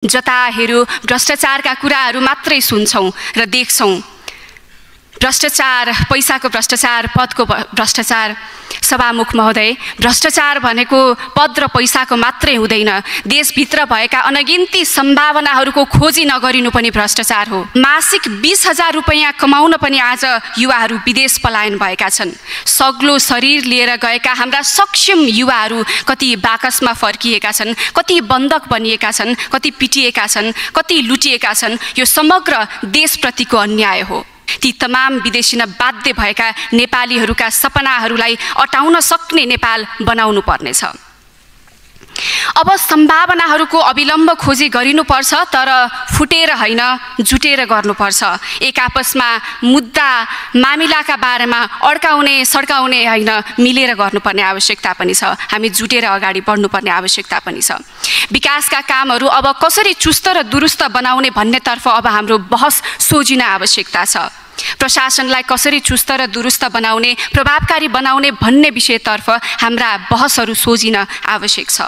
जता हेर्यो भ्रष्टाचारका कुराहरू मात्रै सुन्छौँ र देख्छौँ। भ्रष्टाचार, पैसाको भ्रष्टाचार, पदको भ्रष्टाचार। सभामुख महोदय, भ्रष्टाचार भनेको पद र पैसाको मात्रै हुँदैन, देशभित्र भएका अनगिन्ती सम्भावनाहरूको खोजी नगरिनु पनि भ्रष्टाचार हो। मासिक 20,000 रुपैयाँ कमाउन पनि आज युवाहरू विदेश पलायन भएका छन्। सग्लो शरीर लिएर गएका हाम्रा सक्षम युवाहरू कति बाकसमा फर्किएका छन्, कति बन्धक बनिएका छन्, कति पिटिएका छन्, कति लुटिएका छन्। यो समग्र देशप्रतिको अन्याय हो। ती तमाम विदेशिन बाध्य भएका नेपालीहरूका सपनाहरूलाई अटाउन सक्ने नेपाल बनाउनु पर्नेछ। अब सम्भावनाहरूको अविलम्ब खोजी गरिनुपर्छ, तर फुटेर होइन, जुटेर गर्नुपर्छ। एक आपसमा मुद्दा मामिलाका बारेमा अड्काउने सड्काउने होइन, मिलेर गर्नुपर्ने आवश्यकता पनि छ। हामी जुटेर अगाडि बढ्नुपर्ने आवश्यकता पनि छ। विकासका कामहरू अब कसरी चुस्त र दुरुस्त बनाउने भन्नेतर्फ अब हाम्रो बहस सोझिन आवश्यकता छ। प्रशासनलाई कसरी चुस्त र दुरुस्त बनाउने, प्रभावकारी बनाउने भन्ने विषयतर्फ हाम्रा बहसहरू सोझिन आवश्यक छ।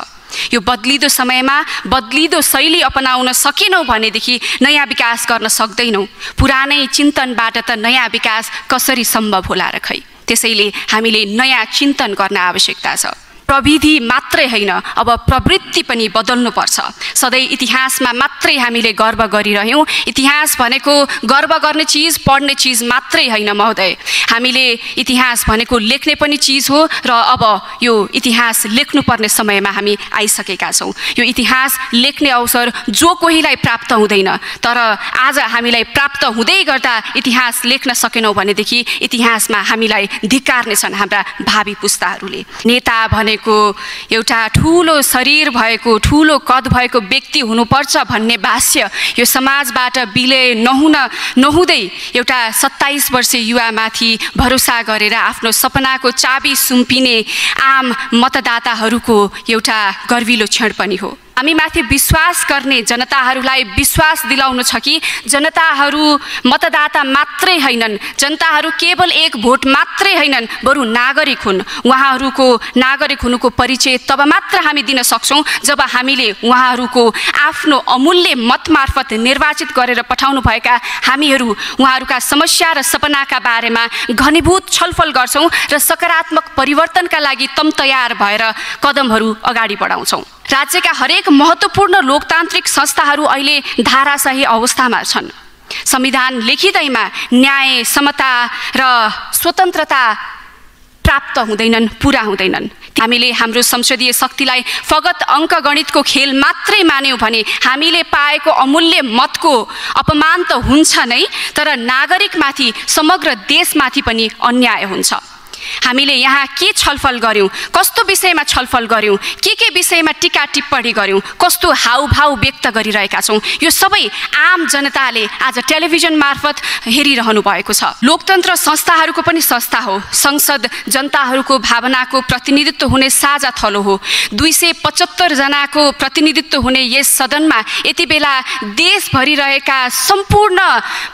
यो बदलिदो समयमा बदलिदो शैली अपनाउन सकेनौँ भनेदेखि नयाँ विकास गर्न सक्दैनौँ। पुरानै चिन्तनबाट त नयाँ विकास कसरी सम्भव होला र खै। त्यसैले हामीले नयाँ चिन्तन गर्न आवश्यकता छ। प्रविधि मात्रै होइन, अब प्रवृत्ति पनि बदल्नुपर्छ। सधैँ इतिहासमा मात्रै हामीले गर्व गरिरह्यौँ। इतिहास भनेको गर्व गर्ने चिज, पढ्ने चिज मात्रै होइन महोदय। हामीले इतिहास भनेको लेख्ने पनि चिज हो र अब यो इतिहास लेख्नुपर्ने समयमा हामी आइसकेका छौँ। यो इतिहास लेख्ने अवसर जो कोहीलाई प्राप्त हुँदैन, तर आज हामीलाई प्राप्त हुँदै गर्दा इतिहास लेख्न सकेनौँ भनेदेखि इतिहासमा हामीलाई धिक्कार्ने छन् हाम्रा भावी पुस्ताहरूले। नेता भनेको एउटा ठुलो शरीर भएको, ठुलो कद भएको व्यक्ति हुनुपर्छ भन्ने भाष्य यो समाजबाट विलय नहुँदै एउटा 27 वर्षीय युवामाथि भरोसा गरेर आफ्नो सपनाको चाबी सुम्पिने आम मतदाताहरूको एउटा गर्विलो क्षण पनि हो। हामीमाथि विश्वास गर्ने जनताहरूलाई विश्वास दिलाउनु छ कि जनताहरू मतदाता मात्रै होइनन्, जनताहरू केवल एक भोट मात्रै होइनन्, बरु नागरिक हुन्। उहाँहरूको नागरिक हुनुको परिचय तब मात्र हामी दिन सक्छौँ जब हामीले उहाँहरूको आफ्नो अमूल्य मत मार्फत निर्वाचित गरेर पठाउनु भएका हामीहरू उहाँहरूका समस्या र सपनाका बारेमा घनीभूत छलफल गर्छौँ र सकारात्मक परिवर्तनका लागि तम तयार भएर कदमहरू अगाडि बढाउँछौँ। राज्यका हरेक महत्त्वपूर्ण लोकतान्त्रिक संस्थाहरू अहिले धाराशाही अवस्थामा छन्। संविधान लेखिँदैमा न्याय, समता र स्वतन्त्रता प्राप्त हुँदैनन्, पुरा हुँदैनन्। हामीले हाम्रो संसदीय शक्तिलाई फगत अङ्कगणितको खेल मात्रै मान्यौँ भने हामीले पाएको अमूल्य मतको अपमान त हुन्छ नै, तर नागरिकमाथि, समग्र देशमाथि पनि अन्याय हुन्छ। हामीले यहाँ के छलफल गर्यौँ, कस्तो विषयमा छलफल गर्यौँ, के विषयमा टीका टिप्पणी गर्यौँ, कस्तो हाउभाउ व्यक्त गरिरहेका छौँ, यो सबै आम जनताले आज टेलिभिजन मार्फत हेरिरहनु भएको छ। लोकतन्त्र संस्थाहरूको पनि संस्था हो। संसद जनताहरूको भावनाको प्रतिनिधित्व हुने साझा थलो हो। 275 जनाको प्रतिनिधित्व हुने यस सदनमा यति बेला देशभरि रहेका सम्पूर्ण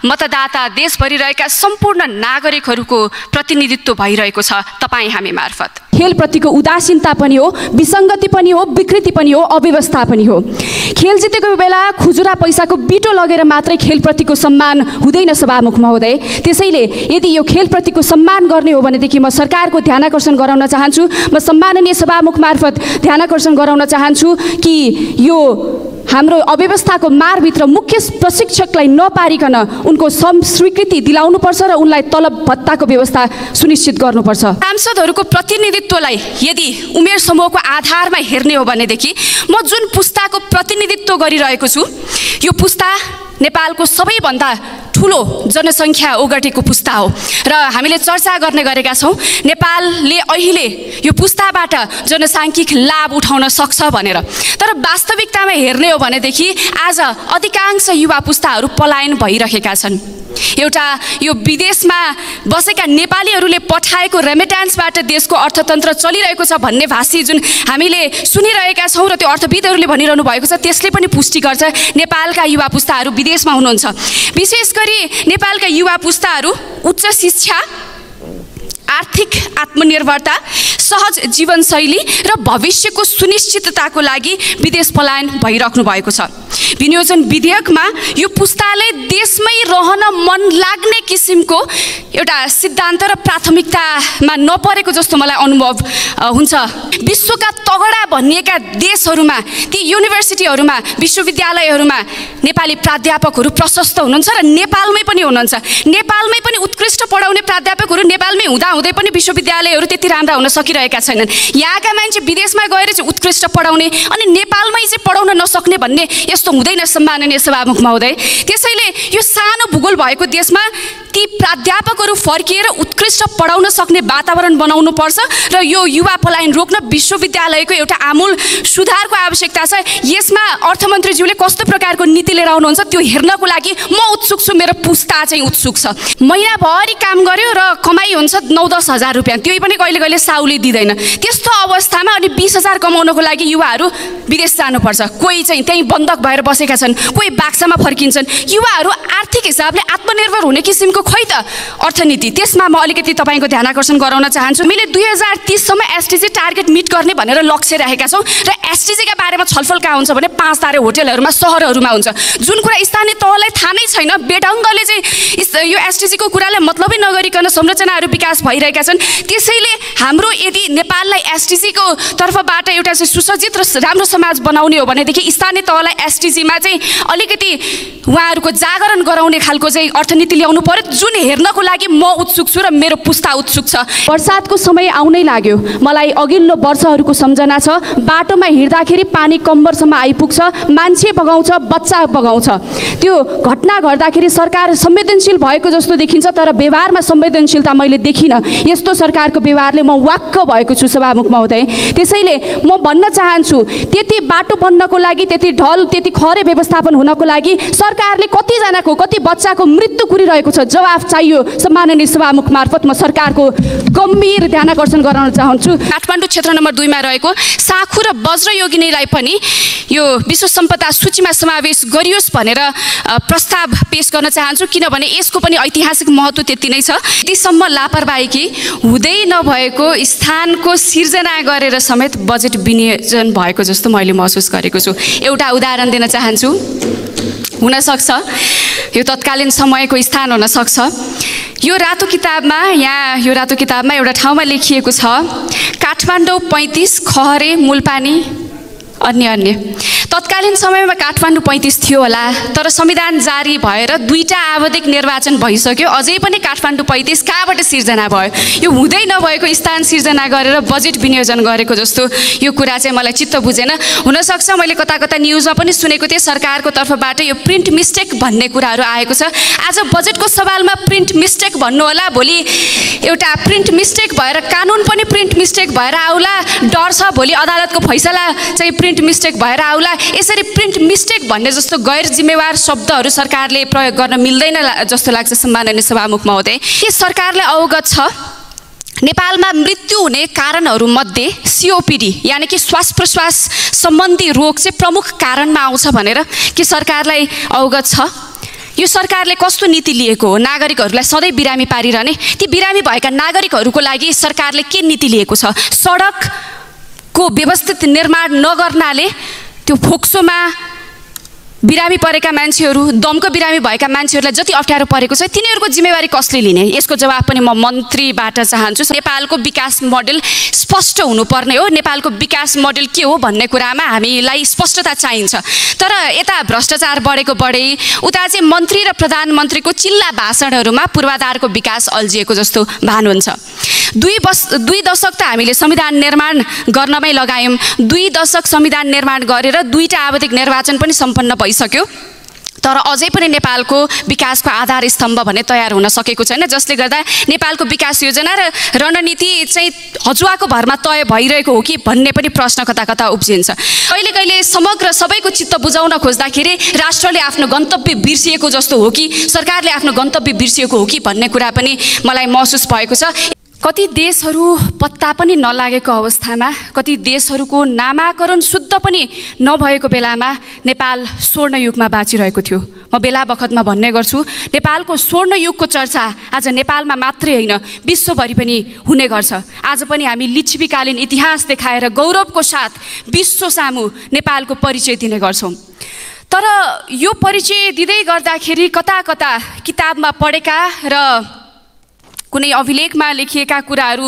मतदाता, देशभरि रहेका सम्पूर्ण नागरिकहरूको प्रतिनिधित्व भइरहेको छ तपाईँ हामी मार्फत। खेलप्रतिको उदासीनता पनि हो, विसङ्गति पनि हो, विकृति पनि हो, अव्यवस्था पनि हो। खेल जितेको बेला खुजुरा पैसाको बिटो लगेर मात्रै खेलप्रतिको सम्मान हुँदैन सभामुख महोदय। त्यसैले यदि यो खेलप्रतिको सम्मान गर्ने हो भनेदेखि म सरकारको ध्यानाकर्षण गराउन चाहन्छु, म सम्माननीय सभामुख मार्फत ध्यानाकर्षण गराउन चाहन्छु कि यो हाम्रो अव्यवस्थाको मारभित्र मुख्य प्रशिक्षकलाई नपारिकन उनको स्वीकृति दिलाउनुपर्छ र उनलाई तलब भत्ताको व्यवस्था सुनिश्चित गर्नुपर्छ। सांसदहरूको प्रतिनिधित्वलाई यदि उमेर समूहको आधारमा हेर्ने हो भनेदेखि म जुन पुस्ताको प्रतिनिधित्व गरिरहेको छु, यो पुस्ता नेपालको सबैभन्दा ठुलो जनसङ्ख्या ओगटेको पुस्ता हो र हामीले चर्चा गर्ने गरेका छौँ नेपालले अहिले यो पुस्ताबाट जनसाङ्ख्यिक लाभ उठाउन सक्छ भनेर। तर वास्तविकतामा हेर्ने हो भनेदेखि आज अधिकांश युवा पुस्ताहरू पलायन भइरहेका छन्। एउटा यो विदेशमा बसेका नेपालीहरूले पठाएको रेमिट्यान्सबाट देशको अर्थतन्त्र चलिरहेको छ भन्ने भाषी जुन हामीले सुनिरहेका छौँ र त्यो अर्थविदहरूले भनिरहनु भएको छ, त्यसले पनि पुष्टि गर्छ नेपालका युवा पुस्ताहरू विदेशमा हुनुहुन्छ। विशेष गरी नेपालका युवा पुस्ताहरू उच्च शिक्षा, आर्थिक आत्मनिर्भरता, सहज जीवनशैली र भविष्यको सुनिश्चितताको लागि विदेश पलायन भइराख्नु भएको छ। विनियोजन विधेयकमा यो पुस्ताले देशमै रहन मन लाग्ने किसिमको एउटा सिद्धान्त र प्राथमिकतामा नपरेको जस्तो मलाई अनुभव हुन्छ। विश्वका तगडा भनिएका देशहरूमा, ती युनिभर्सिटीहरूमा, विश्वविद्यालयहरूमा नेपाली प्राध्यापकहरू प्रशस्त हुनुहुन्छ र नेपालमै पनि हुनुहुन्छ। नेपालमै पनि उत्कृष्ट पढाउने प्राध्यापकहरू नेपालमै हुँदाहुँदै पनि विश्वविद्यालयहरू त्यति राम्रा हुन सकिरहेका छैनन्। यहाँका मान्छे विदेशमा गएर चाहिँ उत्कृष्ट पढाउने अनि नेपालमै चाहिँ पढाउन नसक्ने भन्ने यस्तो हुँदैन सम्माननीय सभामुख महोदय। त्यसैले यो सानो भूगोल भएको देशमा ती प्राध्यापकहरू फर्किएर उत्कृष्ट पढाउन सक्ने वातावरण बनाउनु पर्छ र यो युवा पलायन रोक्न विश्वविद्यालयको एउटा आमूल सुधारको आवश्यकता छ। यसमा अर्थमन्त्रीज्यूले कस्तो प्रकारको नीति लिएर आउनुहुन्छ त्यो हेर्नको लागि म उत्सुक छु, मेरो पुस्ता चाहिँ उत्सुक छ। महिनाभरि काम गर्यो र कमाइ हुन्छ 9-10 हजार रुपियाँ, त्यही पनि कहिले कहिले साउले दिँदैन। त्यस्तो अवस्थामा अनि 20,000 कमाउनको लागि युवाहरू विदेश जानुपर्छ। कोही चाहिँ त्यहीँ बन्धक भएर बसेका छन्, कोही बाक्सामा फर्किन्छन्। युवाहरू आर्थिक हिसाबले आत्मनिर्भर हुने किसिमको खै त अर्थनीति, त्यसमा म अलिकति तपाईँको ध्यान आकर्षण गराउन चाहन्छु। मैले 2030 सम्म एसटिजी टार्गेट मिट गर्ने भनेर लक्ष्य राखेका छौँ र एसटिजीका बारेमा छलफल कहाँ हुन्छ भने 5 तारे होटलहरूमा, सहरहरूमा हुन्छ। जुन कुरा स्थानीय तहलाई थाहा नै छैन, बेढङ्गले चाहिँ यो एसटिजीको कुरालाई मतलबै नगरिकन संरचनाहरू विकास भइरहेका छन्। त्यसैले हाम्रो यदि नेपाललाई एसटिजीको तर्फबाट एउटा चाहिँ सुसज्जित र राम्रो समाज बनाउने हो भनेदेखि स्थानीय तहलाई एसटिजीमा चाहिँ अलिकति उहाँहरूको जागरण गराउने खालको चाहिँ अर्थनीति ल्याउनु पर्यो, जुन हेर्नको लागि म उत्सुक छु र मेरो पुस्ता उत्सुक छ। बर्सातको समय आउनै लाग्यो। मलाई अघिल्लो वर्षहरूको सम्झना छ। बाटोमा हिँड्दाखेरि पानी कम्मरसम्म आइपुग्छ, मान्छे बगाउँछ, बच्चा बगाउँछ। त्यो घटना घट्दाखेरि सरकार संवेदनशील भएको जस्तो देखिन्छ, तर व्यवहारमा संवेदनशीलता मैले देखिनँ। यस्तो सरकारको व्यवहारले म वाक्क भएको छु सभामुख महोदय। त्यसैले म भन्न चाहन्छु, त्यति बाटो बन्नको लागि, त्यति ढल, त्यति खरे व्यवस्थापन हुनको लागि सरकारले कतिजनाको, कति बच्चाको मृत्यु कुरिरहेको छ, जवाफ चाहियो। सम्माननीय सभामुख मार्फत म सरकारको गम्भीर ध्यान आकर्षण गराउन चाहन्छु। काठमाडौँ क्षेत्र नम्बर 2 मा रहेको साखु र वज्रयोगिनीलाई पनि यो विश्व सम्पदा सूचीमा समावेश गरियोस् भनेर प्रस्ताव पेश गर्न चाहन्छु, किनभने यसको पनि ऐतिहासिक महत्त्व त्यति नै छ। यतिसम्म लापरवाही हुँदै नभएको स्थानको सिर्जना गरेर समेत बजेट विनियोजन भएको जस्तो मैले महसुस गरेको छु। एउटा उदाहरण दिन चाहन्छु। हुनसक्छ यो तत्कालीन समयको स्थान हुन सक्छ। यो रातो किताबमा एउटा ठाउँमा लेखिएको छ, काठमाडौँ 35, खहरे, मुलपानी, अन्य। तत्कालीन समयमा काठमाडौँ 35 थियो होला, तर संविधान जारी भएर 2टा आवधिक निर्वाचन भइसक्यो, अझै पनि काठमाडौँ 35 कहाँबाट सिर्जना भयो? यो हुँदै नभएको स्थान सिर्जना गरेर बजेट विनियोजन गरेको जस्तो यो कुरा चाहिँ मलाई चित्त बुझेन। हुनसक्छ मैले कता कता न्युजमा पनि सुनेको थिएँ, सरकारको तर्फबाट यो प्रिन्ट मिस्टेक भन्ने कुराहरू आएको छ। आज बजेटको सवालमा प्रिन्ट मिस्टेक भन्नु होला, भोलि एउटा प्रिन्ट मिस्टेक भएर कानुन पनि प्रिन्ट मिस्टेक भएर आउला, डर छ भोलि अदालतको फैसला चाहिँ प्रिन्ट मिस्टेक भएर आउला। यसरी प्रिन्ट मिस्टेक भन्ने जस्तो गैर जिम्मेवार शब्दहरू सरकारले प्रयोग गर्न मिल्दैन जस्तो लाग्छ सम्माननीय सभामुख महोदय। के सरकारलाई अवगत छ नेपालमा मृत्यु हुने कारणहरूमध्ये सिओपिडी यानि कि श्वास प्रश्वास सम्बन्धी रोग चाहिँ प्रमुख कारणमा आउँछ भनेर के सरकारलाई अवगत छ? यो सरकारले कस्तो नीति लिएको हो? नागरिकहरूलाई सधैँ बिरामी पारिरहने, ती बिरामी भएका नागरिकहरूको लागि सरकारले के नीति लिएको छ? सडकको व्यवस्थित निर्माण नगर्नाले त्यो फोक्सोमा बिरामी परेका मान्छेहरू, दमको बिरामी भएका मान्छेहरूलाई जति अप्ठ्यारो परेको छ, तिनीहरूको जिम्मेवारी कसले लिने? यसको जवाब पनि म मन्त्रीबाट चाहन्छु। नेपालको विकास मोडेल स्पष्ट हुनुपर्ने हो। नेपालको विकास मोडेल के हो भन्ने कुरामा हामीलाई स्पष्टता चाहिन्छ। तर यता भ्रष्टाचार बढेको बढे, उता चाहिँ मन्त्री र प्रधानमन्त्रीको चिल्ला भाषणहरूमा पूर्वाधारको विकास अल्झिएको जस्तो भान हुन्छ। 2 दशक त हामीले संविधान निर्माण गर्नमै लगायौँ। 2 दशक संविधान निर्माण गरेर 2टा आवधिक निर्वाचन पनि सम्पन्न भइसक्यो, तर अझै पनि नेपालको विकासको आधार स्तम्भ भने तयार हुन सकेको छैन, जसले गर्दा नेपालको विकास योजना र रणनीति चाहिँ हजुवाको भरमा तय भइरहेको हो कि भन्ने पनि प्रश्न कता कता उब्जिन्छ। कहिले कहिले समग्र सबैको चित्त बुझाउन खोज्दाखेरि राष्ट्रले आफ्नो गन्तव्य बिर्सिएको जस्तो हो कि सरकारले आफ्नो गन्तव्य बिर्सिएको हो कि भन्ने कुरा पनि मलाई महसुस भएको छ। कति देशहरू पत्ता पनि नलागेको अवस्थामा, कति देशहरूको नामाकरण शुद्ध पनि नभएको बेलामा नेपाल स्वर्णयुगमा बाँचिरहेको थियो। म बेला बखतमा भन्ने गर्छु, नेपालको स्वर्णयुगको चर्चा आज नेपालमा मात्रै होइन विश्वभरि पनि हुने गर्छ। आज पनि हामी लिच्छवीकालीन इतिहास देखाएर गौरवको साथ विश्व सामु नेपालको परिचय दिने गर्छौँ। तर यो परिचय दिँदै गर्दाखेरि कता कता किताबमा पढेका र कुनै अभिलेखमा लेखिएका कुराहरू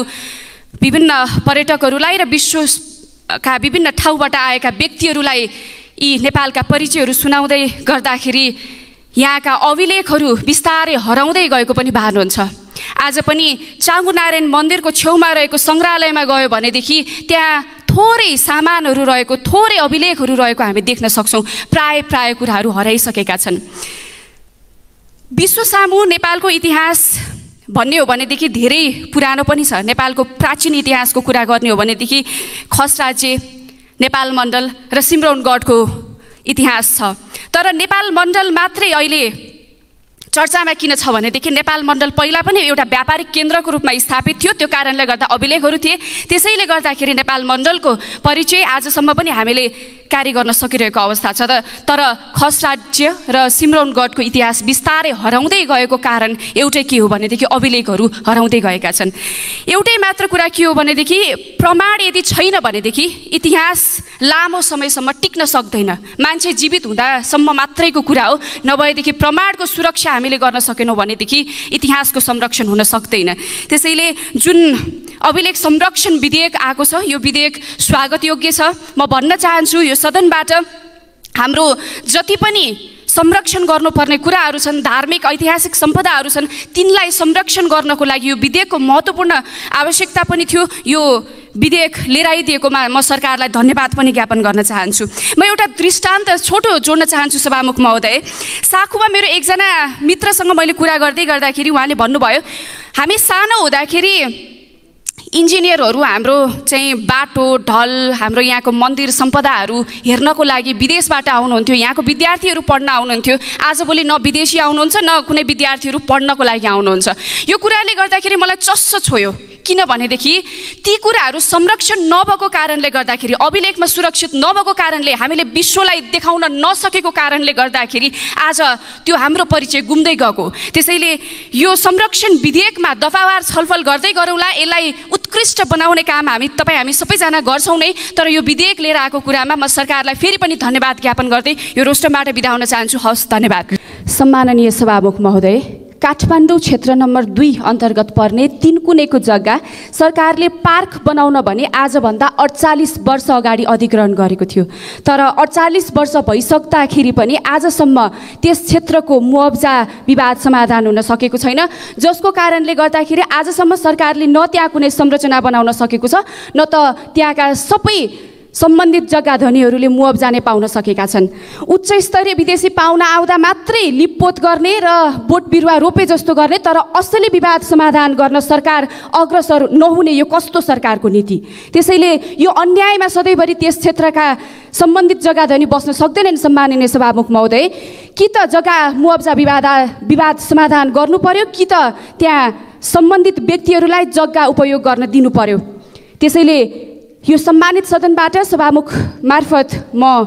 विभिन्न पर्यटकहरूलाई र विश्वका विभिन्न ठाउँबाट आएका व्यक्तिहरूलाई यी नेपालका परिचयहरू सुनाउँदै गर्दाखेरि यहाँका अभिलेखहरू बिस्तारै हराउँदै गएको पनि भान हुन्छ। आज पनि चाँगुनारायण मन्दिरको छेउमा रहेको सङ्ग्रहालयमा गयो भनेदेखि त्यहाँ थोरै सामानहरू रहेको, थोरै अभिलेखहरू रहेको हामी देख्न सक्छौँ। प्राय कुराहरू हराइसकेका छन्। विश्व सामु नेपालको इतिहास भन्ने हो भनेदेखि धेरै पुरानो पनि छ। नेपालको प्राचीन इतिहासको कुरा गर्ने हो भनेदेखि खस राज्य, नेपाल मण्डल र सिम्रौनगढको इतिहास छ। तर नेपाल मण्डल मात्रै अहिले चर्चामा किन छ भनेदेखि नेपाल मण्डल पहिला पनि एउटा व्यापारिक केन्द्रको रूपमा स्थापित थियो। त्यो कारणले गर्दा अभिलेखहरू थिए। त्यसैले गर्दाखेरि नेपाल मण्डलको परिचय आजसम्म पनि हामीले कार्य गर्न सकिरहेको अवस्था छ। तर खस राज्य र सिम्रौनगढको इतिहास बिस्तारै हराउँदै गएको कारण एउटै के हो भनेदेखि अभिलेखहरू हराउँदै गएका छन्। एउटै मात्र कुरा के हो भनेदेखि प्रमाण यदि छैन भनेदेखि इतिहास लामो समयसम्म टिक्न सक्दैन। मान्छे जीवित हुँदासम्म मात्रैको कुरा हो। नभएदेखि प्रमाणको सुरक्षा हामीले गर्न सकेनौँ भनेदेखि इतिहासको संरक्षण हुन सक्दैन। त्यसैले जुन अभिलेख संरक्षण विधेयक आएको छ यो विधेयक स्वागत योग्य छ। म भन्न चाहन्छु यो सदनबाट हाम्रो जति पनि संरक्षण गर्नुपर्ने कुराहरू छन्, धार्मिक ऐतिहासिक सम्पदाहरू छन्, तिनलाई संरक्षण गर्नको लागि यो विधेयकको महत्त्वपूर्ण आवश्यकता पनि थियो। यो विधेयक लिएर आइदिएकोमा म सरकारलाई धन्यवाद पनि ज्ञापन गर्न चाहन्छु। म एउटा दृष्टान्त छोटो जोड्न चाहन्छु सभामुख महोदय। साखुमा मेरो एकजना मित्रसँग मैले कुरा गर्दै गर्दाखेरि उहाँले भन्नुभयो, हामी सानो हुँदाखेरि इन्जिनियरहरू हाम्रो चाहिँ बाटो ढल, हाम्रो यहाँको मन्दिर सम्पदाहरू हेर्नको लागि विदेशबाट आउनुहुन्थ्यो। यहाँको विद्यार्थीहरू पढ्न आउनुहुन्थ्यो। आजभोलि न विदेशी आउनुहुन्छ न कुनै विद्यार्थीहरू पढ्नको लागि आउनुहुन्छ। यो कुराले गर्दाखेरि मलाई चस्स छोयो। किन भनेदेखि ती कुराहरू संरक्षण नभएको कारणले गर्दाखेरि, अभिलेखमा सुरक्षित नभएको कारणले, हामीले विश्वलाई देखाउन नसकेको कारणले गर्दाखेरि आज त्यो हाम्रो परिचय गुम्दै गएको। त्यसैले यो संरक्षण विधेयकमा दफावार छलफल गर्दै गरौँला। यसलाई उत्कृष्ट बनाउने काम हामी सबैजना गर्छौँ नै। तर यो विधेयक लिएर आएको कुरामा म सरकारलाई फेरि पनि धन्यवाद ज्ञापन गर्दै यो रोस्टरबाट बिदा हुन चाहन्छु। हवस्, धन्यवाद। सम्माननीय सभामुख महोदय, काठमाडौँ क्षेत्र नम्बर 2 अन्तर्गत पर्ने तिनकुनेको जग्गा सरकारले पार्क बनाउन भने आजभन्दा 48 वर्ष अगाडि अधिग्रहण गरेको थियो। तर 48 वर्ष भइसक्दाखेरि पनि आजसम्म त्यस क्षेत्रको मुआवजा विवाद समाधान हुन सकेको छैन, जसको कारणले गर्दाखेरि आजसम्म सरकारले न त्यहाँ कुनै संरचना बनाउन सकेको छ, न त त्यहाँका सबै सम्बन्धित जग्गा धनीहरूले मुआवजा नै पाउन सकेका छन्। उच्च स्तरीय विदेशी पाहुना आउँदा मात्रै लिपपोत गर्ने र बोट बिरुवा रोपे जस्तो गर्ने, तर असली विवाद समाधान गर्न सरकार अग्रसर नहुने यो कस्तो सरकारको नीति। त्यसैले यो अन्यायमा सधैँभरि त्यस क्षेत्रका सम्बन्धित जग्गा धनी बस्न सक्दैनन्। सम्माननीय सभामुख महोदय, कि त जग्गा मुआवजा विवाद समाधान गर्नु पर्यो, कि त त्यहाँ सम्बन्धित व्यक्तिहरूलाई जग्गा उपयोग गर्न दिनु पर्यो। त्यसैले यो सम्मानित सदनबाट सभामुख मार्फत म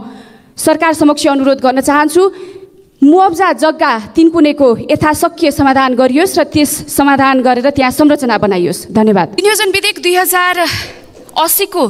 सरकार समक्ष अनुरोध गर्न चाहन्छु, मुआवजा जग्गा तिनकुनेको यथाशक्य समाधान गरियोस् र त्यस समाधान गरेर त्यहाँ संरचना बनाइयोस्। धन्यवाद। विनियोजन विधेयक 2080 को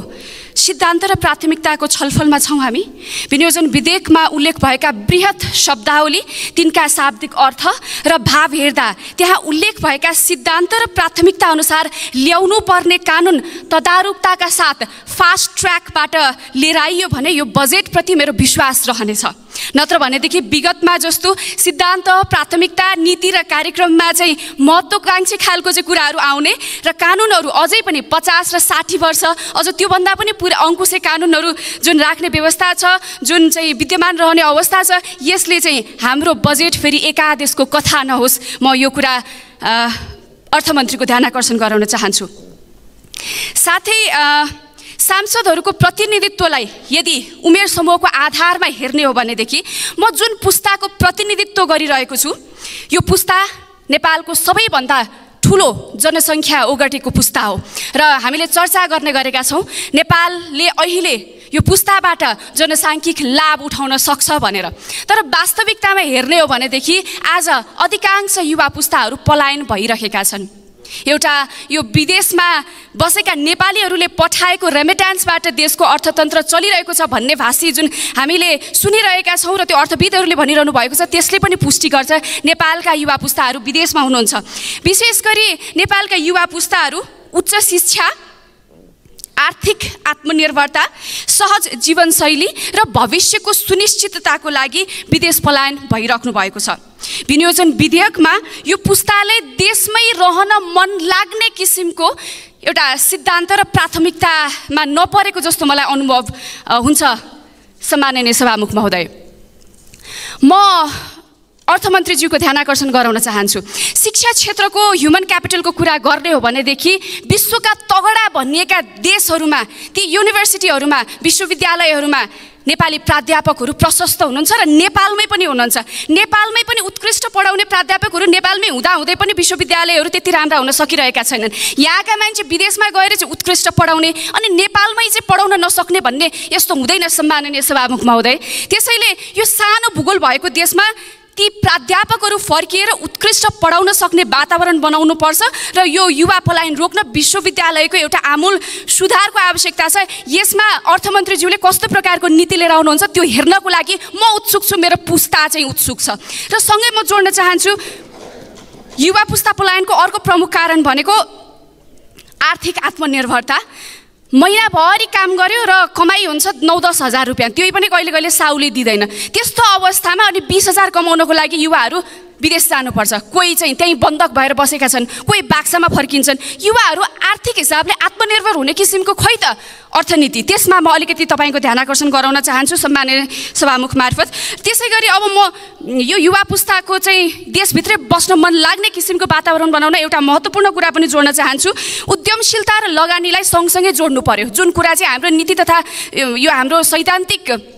सिद्धान्त र प्राथमिकताको छलफलमा छौँ हामी। विनियोजन विधेयकमा उल्लेख भएका बृहत शब्दावली, तिनका शाब्दिक अर्थ र भाव हेर्दा त्यहाँ उल्लेख भएका सिद्धान्त र प्राथमिकता अनुसार ल्याउनु पर्ने कानुन तदारुकताका साथ फास्ट ट्र्याकबाट लिएर आइयो भने यो बजेटप्रति मेरो विश्वास रहनेछ। नत्र भनेदेखि विगतमा जस्तो सिद्धान्त, प्राथमिकता, नीति र कार्यक्रममा चाहिँ महत्त्वकांक्षी खालको चाहिँ कुराहरू आउने र कानुनहरू अझै पनि 50 र 60 वर्ष अझ त्योभन्दा पनि पुरा अङ्कुशे कानुनहरू जुन राख्ने व्यवस्था छ, जुन चाहिँ विद्यमान रहने अवस्था छ, यसले चाहिँ हाम्रो बजेट फेरि एकादेशको कथा नहोस्। म यो कुरा अर्थमन्त्रीको ध्यान आकर्षण गराउन चाहन्छु। साथै सांसदहरूको प्रतिनिधित्वलाई यदि उमेर समूहको आधारमा हेर्ने हो भनेदेखि म जुन पुस्ताको प्रतिनिधित्व गरिरहेको छु, यो पुस्ता नेपालको सबैभन्दा ठुलो जनसङ्ख्या ओगटेको पुस्ता हो र हामीले चर्चा गर्ने गरेका छौँ नेपालले अहिले यो पुस्ताबाट जनसाङ्ख्यिक लाभ उठाउन सक्छ भनेर। तर वास्तविकतामा हेर्ने हो भनेदेखि आज अधिकांश युवा पुस्ताहरू पलायन भइरहेका छन्। एउटा यो विदेशमा बसेका नेपालीहरूले पठाएको रेमिट्यान्सबाट देशको अर्थतन्त्र चलिरहेको छ भन्ने भाषी जुन हामीले सुनिरहेका छौँ र त्यो अर्थविदहरूले भनिरहनु भएको छ त्यसले पनि पुष्टि गर्छ नेपालका युवा पुस्ताहरू विदेशमा हुनुहुन्छ। विशेष गरी नेपालका युवा पुस्ताहरू उच्च शिक्षा, आर्थिक आत्मनिर्भरता, सहज जीवनशैली र भविष्यको सुनिश्चितताको लागि विदेश पलायन भइराख्नु भएको छ। विनियोजन विधेयकमा यो पुस्ताले देशमै रहन मन लाग्ने किसिमको एउटा सिद्धान्त र प्राथमिकतामा नपरेको जस्तो मलाई अनुभव हुन्छ। सम्माननीय सभामुख महोदय, म अर्थमन्त्रीज्यूको ध्यान आकर्षण गराउन चाहन्छु। शिक्षा क्षेत्रको ह्युमन क्यापिटलको कुरा गर्ने हो भनेदेखि विश्वका तगडा भनिएका देशहरूमा, ती युनिभर्सिटीहरूमा, विश्वविद्यालयहरूमा नेपाली प्राध्यापकहरू प्रशस्त हुनुहुन्छ र नेपालमै पनि हुनुहुन्छ। नेपालमै पनि उत्कृष्ट पढाउने प्राध्यापकहरू नेपालमै हुँदाहुँदै पनि विश्वविद्यालयहरू त्यति राम्रा हुन सकिरहेका छैनन्। यहाँका मान्छे विदेशमा गएर चाहिँ उत्कृष्ट पढाउने अनि नेपालमै चाहिँ पढाउन नसक्ने भन्ने यस्तो हुँदैन सम्माननीय सभामुख महोदय। त्यसैले यो सानो भूगोल भएको देशमा ती प्राध्यापकहरू फर्किएर उत्कृष्ट पढाउन सक्ने वातावरण बनाउनु पर्छ र यो युवा पलायन रोक्न विश्वविद्यालयको एउटा आमूल सुधारको आवश्यकता छ। यसमा अर्थमन्त्रीज्यूले कस्तो प्रकारको नीति लिएर आउनुहुन्छ त्यो हेर्नको लागि म उत्सुक छु, मेरो पुस्ता चाहिँ उत्सुक छ। र सँगै म जोड्न चाहन्छु युवा पुस्ता पलायनको अर्को प्रमुख कारण भनेको आर्थिक आत्मनिर्भरता। महिनाभरि काम गर्यो र कमाइ हुन्छ 9-10 हजार रुपियाँ, त्यो पनि कहिले कहिले साउले दिँदैन। त्यस्तो अवस्थामा अनि 20 हजार कमाउनको लागि युवाहरू विदेश जानुपर्छ। कोही चाहिँ त्यहीँ बन्धक भएर बसेका छन्, कोही बाक्सामा फर्किन्छन्। युवाहरू आर्थिक हिसाबले आत्मनिर्भर हुने किसिमको खोइ त अर्थनीति, त्यसमा म अलिकति तपाईँको ध्यान आकर्षण गराउन चाहन्छु सम्माननीय सभामुख मार्फत। त्यसै गरी अब म यो युवा पुस्ताको चाहिँ देशभित्रै बस्न मन लाग्ने किसिमको वातावरण बनाउन एउटा महत्त्वपूर्ण कुरा पनि जोड्न चाहन्छु। उद्यमशीलता र लगानीलाई सँगसँगै जोड्नु पर्यो, जुन कुरा चाहिँ हाम्रो नीति तथा यो हाम्रो सैद्धान्तिक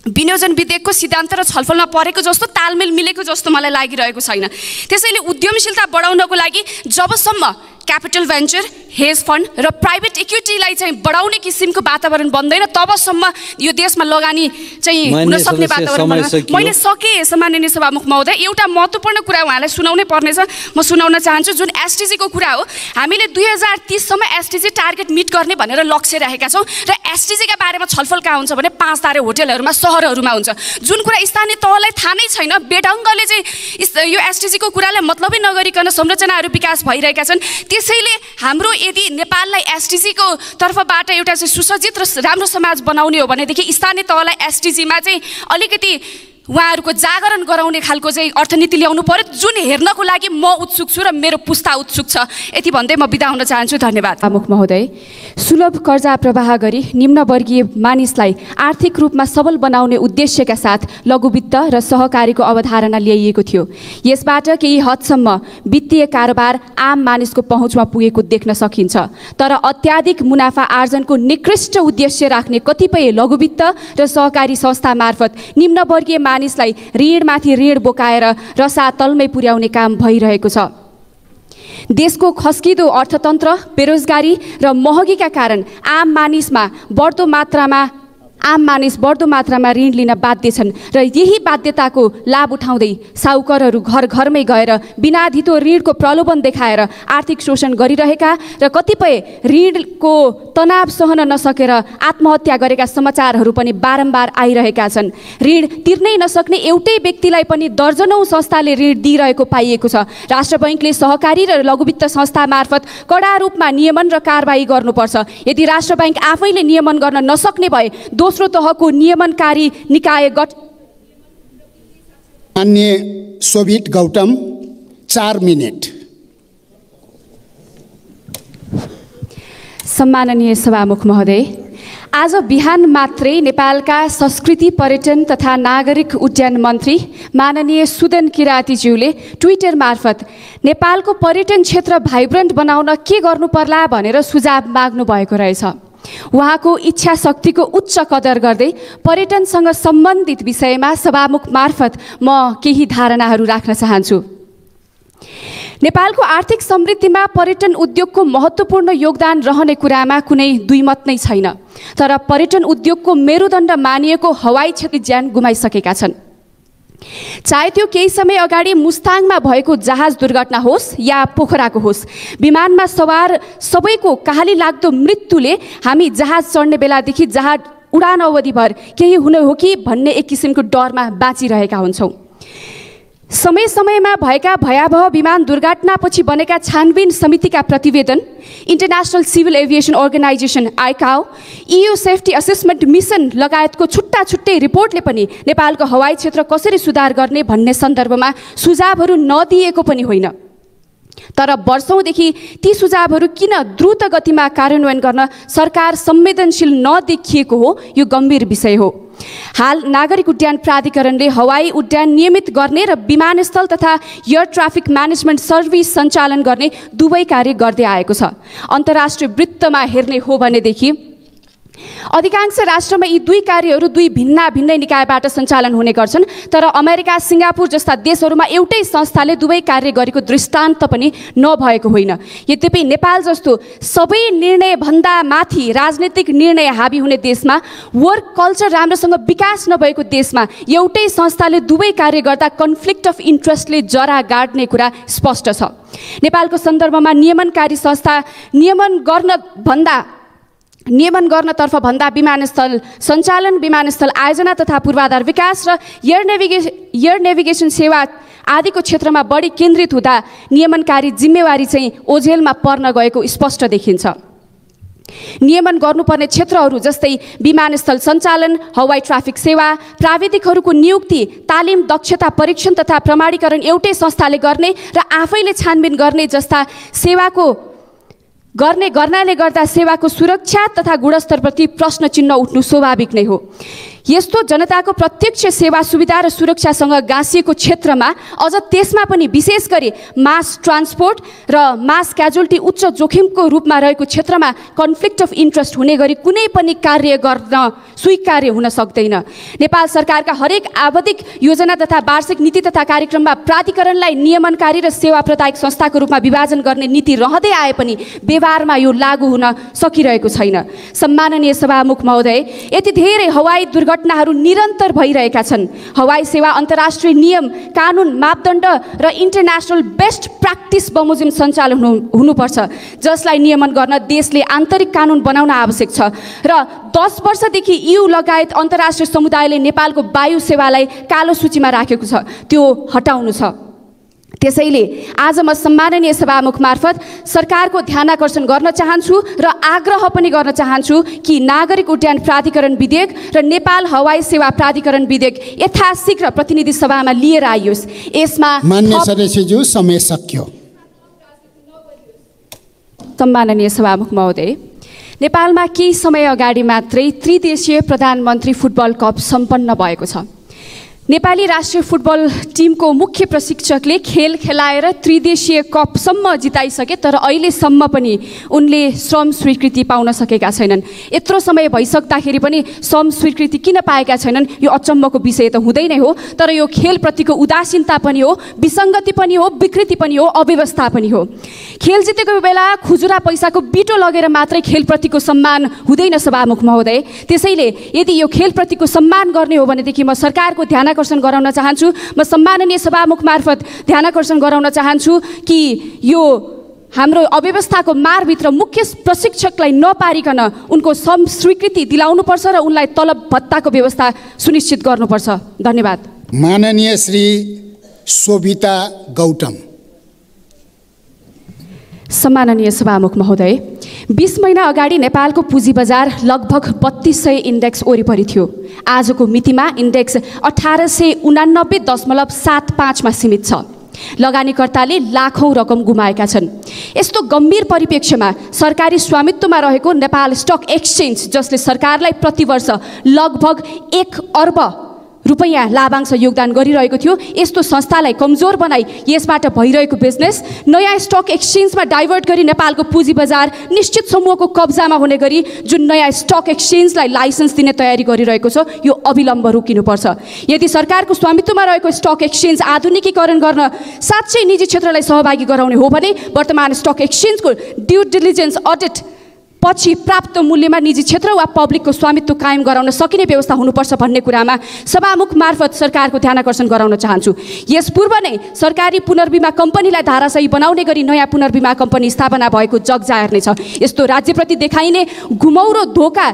विनियोजन विधेयकको सिद्धान्त र छलफलमा परेको जस्तो तालमेल मिलेको जस्तो मलाई लागिरहेको छैन। त्यसैले उद्यमशीलता बढाउनको लागि जबसम्म क्यापिटल भेन्चर, हेज फन्ड र प्राइभेट इक्विटीलाई चाहिँ बढाउने किसिमको वातावरण बन्दैन तबसम्म यो देशमा लगानी चाहिँ हुन सक्ने वातावरण। मैले सकेँ सम्माननीय सभामुख महोदय। एउटा महत्त्वपूर्ण कुरा उहाँलाई सुनाउनै पर्नेछ, म सुनाउन चाहन्छु। जुन एसटिजीको कुरा हो, हामीले 2030 सम्म एसटिजी टार्गेट मिट गर्ने भनेर लक्ष्य राखेका छौँ र एसटिजीका बारेमा छलफल कहाँ हुन्छ भने 5 तारे होटलहरूमा, सहरहरूमा हुन्छ। जुन कुरा स्थानीय तहलाई थाहा नै छैन, बेढङ्गले चाहिँ यो एसटिजीको कुरालाई मतलबै नगरिकन संरचनाहरू विकास भइरहेका छन्। त्यसैले हाम्रो यदि नेपाललाई एसटिजीको तर्फबाट एउटा चाहिँ सुसज्जित र राम्रो समाज बनाउने हो भनेदेखि स्थानीय तहलाई एसटिजीमा चाहिँ अलिकति उहाँहरूको जागरण गराउने खालको चाहिँ अर्थनीति ल्याउनु पर्यो, जुन हेर्नको लागि म उत्सुक छु र मेरो पुस्ता उत्सुक छ। यति भन्दै म बिदा हुन चाहन्छु। धन्यवाद। सभामुख महोदय, सुलभ कर्जा प्रवाह गरी निम्नवर्गीय मानिसलाई आर्थिक रूपमा सबल बनाउने उद्देश्यका साथ लघुवित्त र सहकारीको अवधारणा ल्याइएको थियो। यसबाट केही हदसम्म वित्तीय कारोबार आम मानिसको पहुँचमा पुगेको देख्न सकिन्छ। तर अत्याधिक मुनाफा आर्जनको निकृष्ट उद्देश्य राख्ने कतिपय लघुवित्त र सहकारी संस्था मार्फत निम्नवर्गीय मानिसलाई ऋणमाथि ऋण बोकाएर रसातलमै पुर्याउने काम भइरहेको छ। देशको खस्किदो अर्थतन्त्र, बेरोजगारी र महँगीका कारण आम मानिस बढ्दो मात्रामा ऋण लिन बाध्य छन् र यही बाध्यताको लाभ उठाउँदै साहुकारहरू घर घरमै गएर बिनाधितो ऋणको प्रलोभन देखाएर आर्थिक शोषण गरिरहेका र कतिपय ऋणको तनाव सहन नसकेर आत्महत्या गरेका समाचारहरू पनि बारम्बार आइरहेका छन्। ऋण तिर्नै नसक्ने एउटै व्यक्तिलाई पनि दर्जनौं संस्थाले ऋण दिइरहेको पाइएको छ। राष्ट्र बैङ्कले सहकारी र लघुवित्त संस्था मार्फत कडा रूपमा नियमन र कारबाही गर्नुपर्छ। यदि राष्ट्र बैङ्क आफैले नियमन गर्न नसक्ने भए दोस्रो तहको नियमनकारी निकाय मान्य शोभित गौतम 4 मिनेट। सम्माननीय सभामुख महोदय, आज बिहान मात्रै नेपालका संस्कृति, पर्यटन तथा नागरिक उड्डयन मन्त्री माननीय सुदन किरातीज्यूले ट्विटर मार्फत नेपालको पर्यटन क्षेत्र भाइब्रेन्ट बनाउन के गर्नु पर्ला भनेर सुझाव माग्नु भएको रहेछ। उहाँको इच्छा शक्तिको उच्च कदर गर्दै पर्यटनसँग सम्बन्धित विषयमा सभामुख मार्फत म केही धारणाहरू राख्न चाहन्छु। नेपालको आर्थिक समृद्धिमा पर्यटन उद्योगको महत्त्वपूर्ण योगदान रहने कुरामा कुनै दुईमत नै छैन। तर पर्यटन उद्योगको मेरुदण्ड मानिएको हवाई क्षेत्र ज्यान गुमाइसकेका छन्। चाहे त्यो केही समय अगाडि मुस्ताङमा भएको जहाज दुर्घटना होस् या पोखराको होस्, विमानमा सवार सबैको कहाली लाग्दो मृत्युले हामी जहाज चढ्ने बेलादेखि जहाज उडान अवधिभर केही हुने हो कि भन्ने एक किसिमको डरमा बाँचिरहेका हुन्छौँ। समय समयमा भएका भयावह विमान दुर्घटनापछि बनेका छानबिन समितिका प्रतिवेदन, international civil aviation organisation ICAO, EU safety assessment mission लगायतको छुट्टा छुट्टै रिपोर्टले पनि नेपालको हवाई क्षेत्र कसरी सुधार गर्ने भन्ने सन्दर्भमा सुझावहरू नदिएको पनि होइन। तर वर्षौँदेखि ती सुझावहरू किन द्रुत गतिमा कार्यान्वयन गर्न सरकार संवेदनशील नदेखिएको हो, यो गम्भीर विषय हो। हाल नागरिक उड्डयन प्राधिकरणले हवाई उड्डयन नियमित गर्ने र विमानस्थल तथा एयर ट्राफिक म्यानेजमेन्ट सर्भिस सञ्चालन गर्ने दुवै कार्य गर्दै आएको छ। अन्तर्राष्ट्रिय वृत्तमा हेर्ने हो भनेदेखि अधिकांश राष्ट्रमा यी दुई कार्यहरू दुई भिन्नै निकायबाट सञ्चालन हुने गर्छन्। तर अमेरिका, सिङ्गापुर जस्ता देशहरूमा एउटै संस्थाले दुवै कार्य गरेको दृष्टान्त पनि नभएको होइन। यद्यपि नेपाल जस्तो सबै निर्णयभन्दा माथि राजनीतिक निर्णय हाबी हुने देशमा, वर्क कल्चर राम्रोसँग विकास नभएको देशमा एउटै संस्थाले दुवै कार्य गर्दा कन्फ्लिक्ट अफ इन्ट्रेस्टले जरा गाड्ने कुरा स्पष्ट छ। नेपालको सन्दर्भमा नियमनकारी संस्था नियमन गर्नतर्फ भन्दा विमानस्थल सञ्चालन, विमानस्थल आयोजना तथा पूर्वाधार विकास र एयर नेभिगेसन सेवा आदिको क्षेत्रमा बढी केन्द्रित हुँदा नियमनकारी जिम्मेवारी चाहिँ ओझेलमा पर्न गएको स्पष्ट देखिन्छ। नियमन गर्नुपर्ने क्षेत्रहरू जस्तै विमानस्थल सञ्चालन, हवाई ट्राफिक सेवा, प्राविधिकहरूको नियुक्ति, तालिम, दक्षता परीक्षण तथा प्रमाणीकरण एउटै संस्थाले गर्ने र आफैले छानबिन गर्ने जस्ता गर्नाले गर्दा सेवाको सुरक्षा तथा गुणस्तरप्रति प्रश्न चिन्ह उठ्नु स्वाभाविक नै हो। यस्तो जनताको प्रत्यक्ष सेवा सुविधा र सुरक्षासँग गाँसिएको क्षेत्रमा अझ त्यसमा पनि विशेष गरी मास ट्रान्सपोर्ट र मास क्याजुअल्टी उच्च जोखिमको रूपमा रहेको क्षेत्रमा कन्फ्लिक्ट अफ इन्ट्रेस्ट हुने गरी कुनै पनि कार्य गर्न स्वीकार्य हुन सक्दैन। नेपाल सरकारका हरेक आवधिक योजना तथा वार्षिक नीति तथा कार्यक्रममा प्राधिकरणलाई नियमनकारी र सेवा प्रदायक संस्थाको रूपमा विभाजन गर्ने नीति रहँदै आए पनि व्यवहारमा यो लागू हुन सकिरहेको छैन। सम्माननीय सभामुख महोदय, यति धेरै हवाई घटनाहरू निरन्तर भइरहेका छन्। हवाई सेवा अन्तर्राष्ट्रिय नियम, कानुन, मापदण्ड र इन्टरनेसनल बेस्ट प्र्याक्टिस बमोजिम सञ्चालन हुनुपर्छ, जसलाई नियमन गर्न देशले आन्तरिक कानुन बनाउन आवश्यक छ। र 10 वर्षदेखि EU लगायत अन्तर्राष्ट्रिय समुदायले नेपालको वायु सेवालाई कालो सूचीमा राखेको छ, त्यो हटाउनु छ। त्यसैले आज म सम्माननीय सभामुख मार्फत सरकारको ध्यानाकर्षण गर्न चाहन्छु र आग्रह पनि गर्न चाहन्छु कि नागरिक उड्डयन प्राधिकरण विधेयक र नेपाल हवाई सेवा प्राधिकरण विधेयक यथाशीघ्र प्रतिनिधि सभामा लिएर आइयोस्। यसमा मान्य सदस्यज्यू, समय सकियो। सम्माननीय सभामुख महोदय, नेपालमा केही समय अगाडि मात्रै त्रिदेशीय प्रधानमन्त्री फुटबल कप सम्पन्न भएको छ। नेपाली राष्ट्रिय फुटबल टिमको मुख्य प्रशिक्षकले खेल खेलाएर त्रिदेशीय कपसम्म जिताइसके, तर अहिलेसम्म पनि उनले श्रम स्वीकृति पाउन सकेका छैनन्। यत्रो समय भइसक्दाखेरि पनि श्रम स्वीकृति किन पाएका छैनन्, यो अचम्मको विषय त हुँदै नै हो। तर यो खेलप्रतिको उदासीनता पनि हो, विसङ्गति पनि हो, विकृति पनि हो, अव्यवस्था पनि हो। खेल जितेको बेला खुजुरा पैसाको बिटो लगेर मात्रै खेलप्रतिको सम्मान हुँदैन सभामुख महोदय। त्यसैले यदि यो खेलप्रतिको सम्मान गर्ने हो भनेदेखि म सरकारको ध्यानाकर्षण गराउन चाहन्छु, म सम्माननीय सभामुख मार्फत ध्यानाकर्षण गराउन चाहन्छु कि यो हाम्रो अव्यवस्थाको मारभित्र मुख्य प्रशिक्षकलाई नपारिकन उनको श्रम स्वीकृति दिलाउनुपर्छ र उनलाई तलब भत्ताको व्यवस्था सुनिश्चित गर्नुपर्छ। धन्यवाद। माननीय श्री शोभिता गौतम। सम्माननीय सभामुख महोदय, 20 महिना अगाडि नेपालको पुँजी बजार लगभग 3200 इन्डेक्स वरिपरि थियो। आजको मितिमा इन्डेक्स 1889.75 मा सीमित छ। लगानीकर्ताले लाखौं रकम गुमाएका छन्। यस्तो गम्भीर परिप्रेक्ष्यमा सरकारी स्वामित्वमा रहेको नेपाल स्टक एक्सचेन्ज, जसले सरकारलाई प्रतिवर्ष लगभग 1 अर्ब रुपैयाँ लाभांश योगदान गरिरहेको थियो। यस्तो संस्थालाई कमजोर बनाई यसबाट भइरहेको बिजनेस नयाँ स्टक एक्सचेन्जमा डाइभर्ट गरी नेपालको पुँजी बजार निश्चित समूहको कब्जामा हुने गरी जुन नयाँ स्टक एक्सचेन्जलाई लाइसेन्स दिने तयारी गरिरहेको छ, यो अविलम्ब रोकिनुपर्छ। यदि सरकारको स्वामित्वमा रहेको स्टक एक्सचेन्ज आधुनिकीकरण गर्न साँच्चै निजी क्षेत्रलाई सहभागी गराउने हो भने वर्तमान स्टक एक्सचेन्जको ड्यू डिलिजेन्स अडिट पछि प्राप्त मूल्यमा निजी क्षेत्र वा पब्लिकको स्वामित्व कायम गराउन सकिने व्यवस्था हुनुपर्छ भन्ने कुरामा सभामुख मार्फत सरकारको ध्यानाकर्षण गराउन चाहन्छु। यस पूर्व नै सरकारी पुनर्बिमा कम्पनीलाई धाराशायी बनाउने गरी नयाँ पुनर्बिमा कम्पनी स्थापना भएको जग जाहेर नै छ। यस्तो राज्यप्रति देखाइने घुमौरो धोका